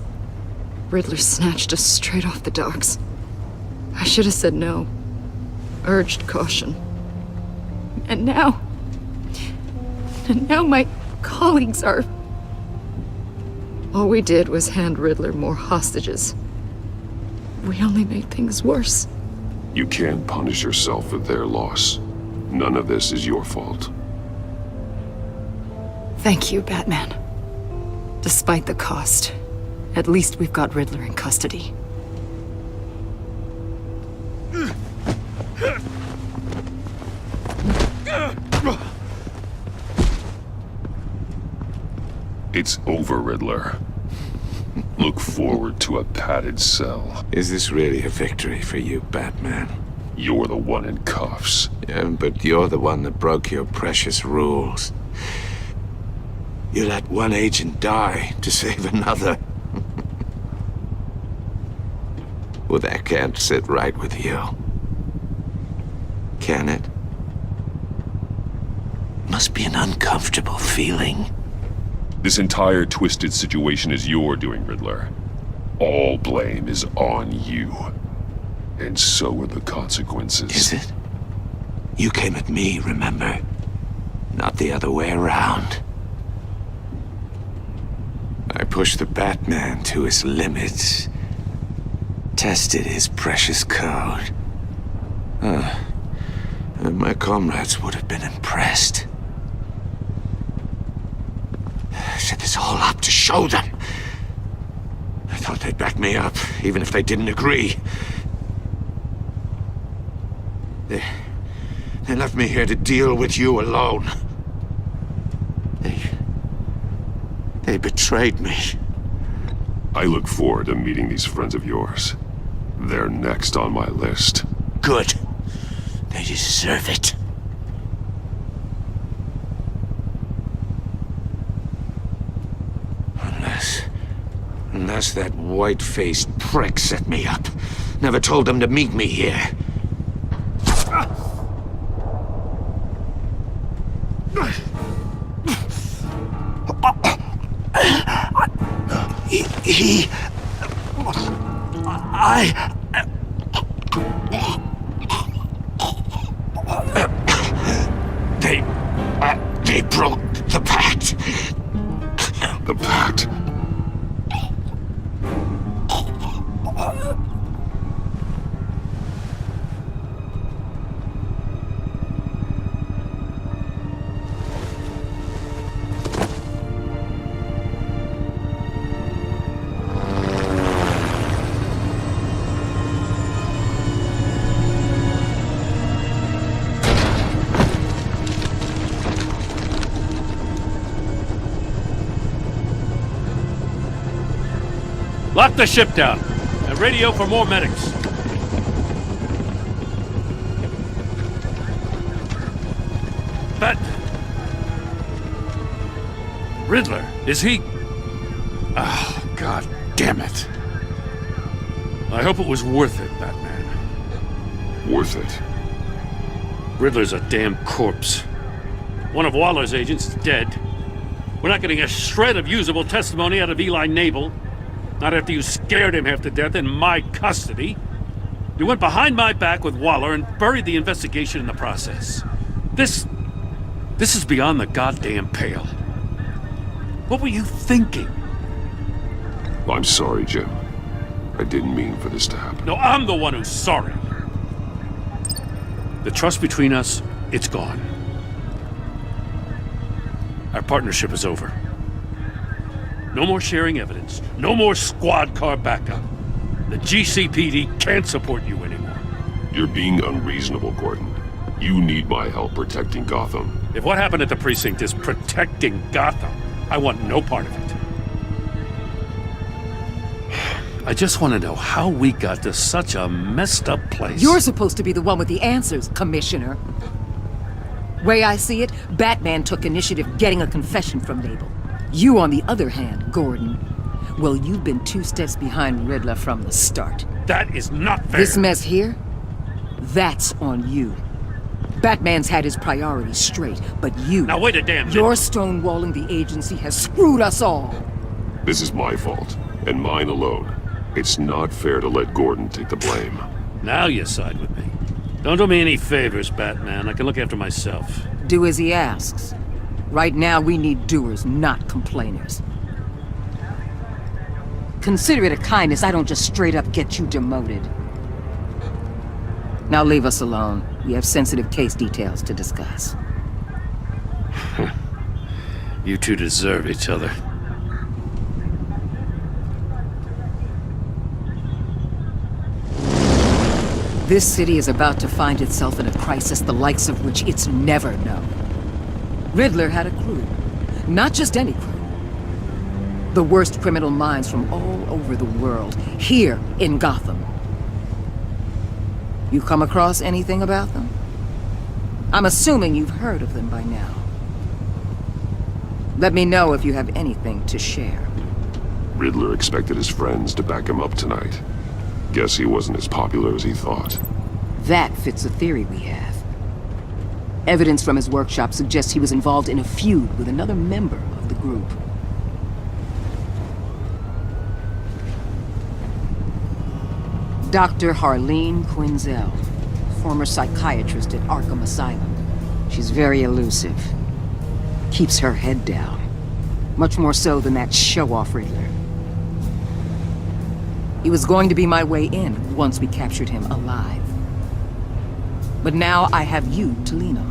Riddler snatched us straight off the docks. I should have said no. Urged caution. And now my colleagues are... All we did was hand Riddler more hostages. We only made things worse. You can't punish yourself for their loss. None of this is your fault. Thank you, Batman. Despite the cost, at least we've got Riddler in custody. It's over, Riddler. Look forward to a padded cell. Is this really a victory for you, Batman? You're the one in cuffs. Yeah, but you're the one that broke your precious rules. You let one agent die to save another. Well, that can't sit right with you. Can it? Must be an uncomfortable feeling. This entire twisted situation is your doing, Riddler. All blame is on you. And so are the consequences. Is it? You came at me, remember? Not the other way around. I pushed the Batman to his limits. Tested his precious code. And my comrades would have been impressed. Set this all up to show them. I thought they'd back me up, even if they didn't agree. They left me here to deal with you alone. They betrayed me. I look forward to meeting these friends of yours. They're next on my list. Good. They deserve it. Unless that white-faced prick set me up. Never told them to meet me here. They broke the pact. The Pact. Lock the ship down and radio for more medics. But Riddler, is he? Oh, God damn it. I hope it was worth it, Batman. Worth it? Riddler's a damn corpse. One of Waller's agents is dead. We're not getting a shred of usable testimony out of Eli Nabel. Not after you scared him half to death in my custody. You went behind my back with Waller and buried the investigation in the process. This is beyond the goddamn pale. What were you thinking? I'm sorry, Jim. I didn't mean for this to happen. No, I'm the one who's sorry. The trust between us, it's gone. Our partnership is over. No more sharing evidence. No more squad car backup. The GCPD can't support you anymore. You're being unreasonable, Gordon. You need my help protecting Gotham. If what happened at the precinct is protecting Gotham, I want no part of it. I just want to know how we got to such a messed up place. You're supposed to be the one with the answers, Commissioner. Way I see it, Batman took initiative getting a confession from Nabel. You, on the other hand, Gordon, well, you've been 2 steps behind Riddler from the start. That is not fair. This mess here, that's on you. Batman's had his priorities straight, but you... Now wait a damn minute. Your stonewalling the agency has screwed us all. This is my fault, and mine alone. It's not fair to let Gordon take the blame. Now you side with me. Don't do me any favors, Batman. I can look after myself. Do as he asks. Right now, we need doers, not complainers. Consider it a kindness I don't just straight up get you demoted. Now leave us alone. We have sensitive case details to discuss. You two deserve each other. This city is about to find itself in a crisis the likes of which it's never known. Riddler had a crew. Not just any crew. The worst criminal minds from all over the world, here in Gotham. You come across anything about them? I'm assuming you've heard of them by now. Let me know if you have anything to share. Riddler expected his friends to back him up tonight. Guess he wasn't as popular as he thought. That fits a theory we have. Evidence from his workshop suggests he was involved in a feud with another member of the group. Dr. Harleen Quinzel, former psychiatrist at Arkham Asylum. She's very elusive. Keeps her head down. Much more so than that show-off Riddler. He was going to be my way in once we captured him alive. But now I have you to lean on.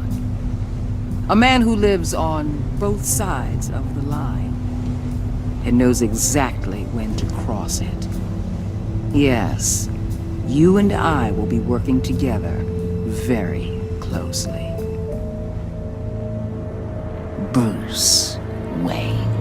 A man who lives on both sides of the line and knows exactly when to cross it. Yes, you and I will be working together very closely. Bruce Wayne.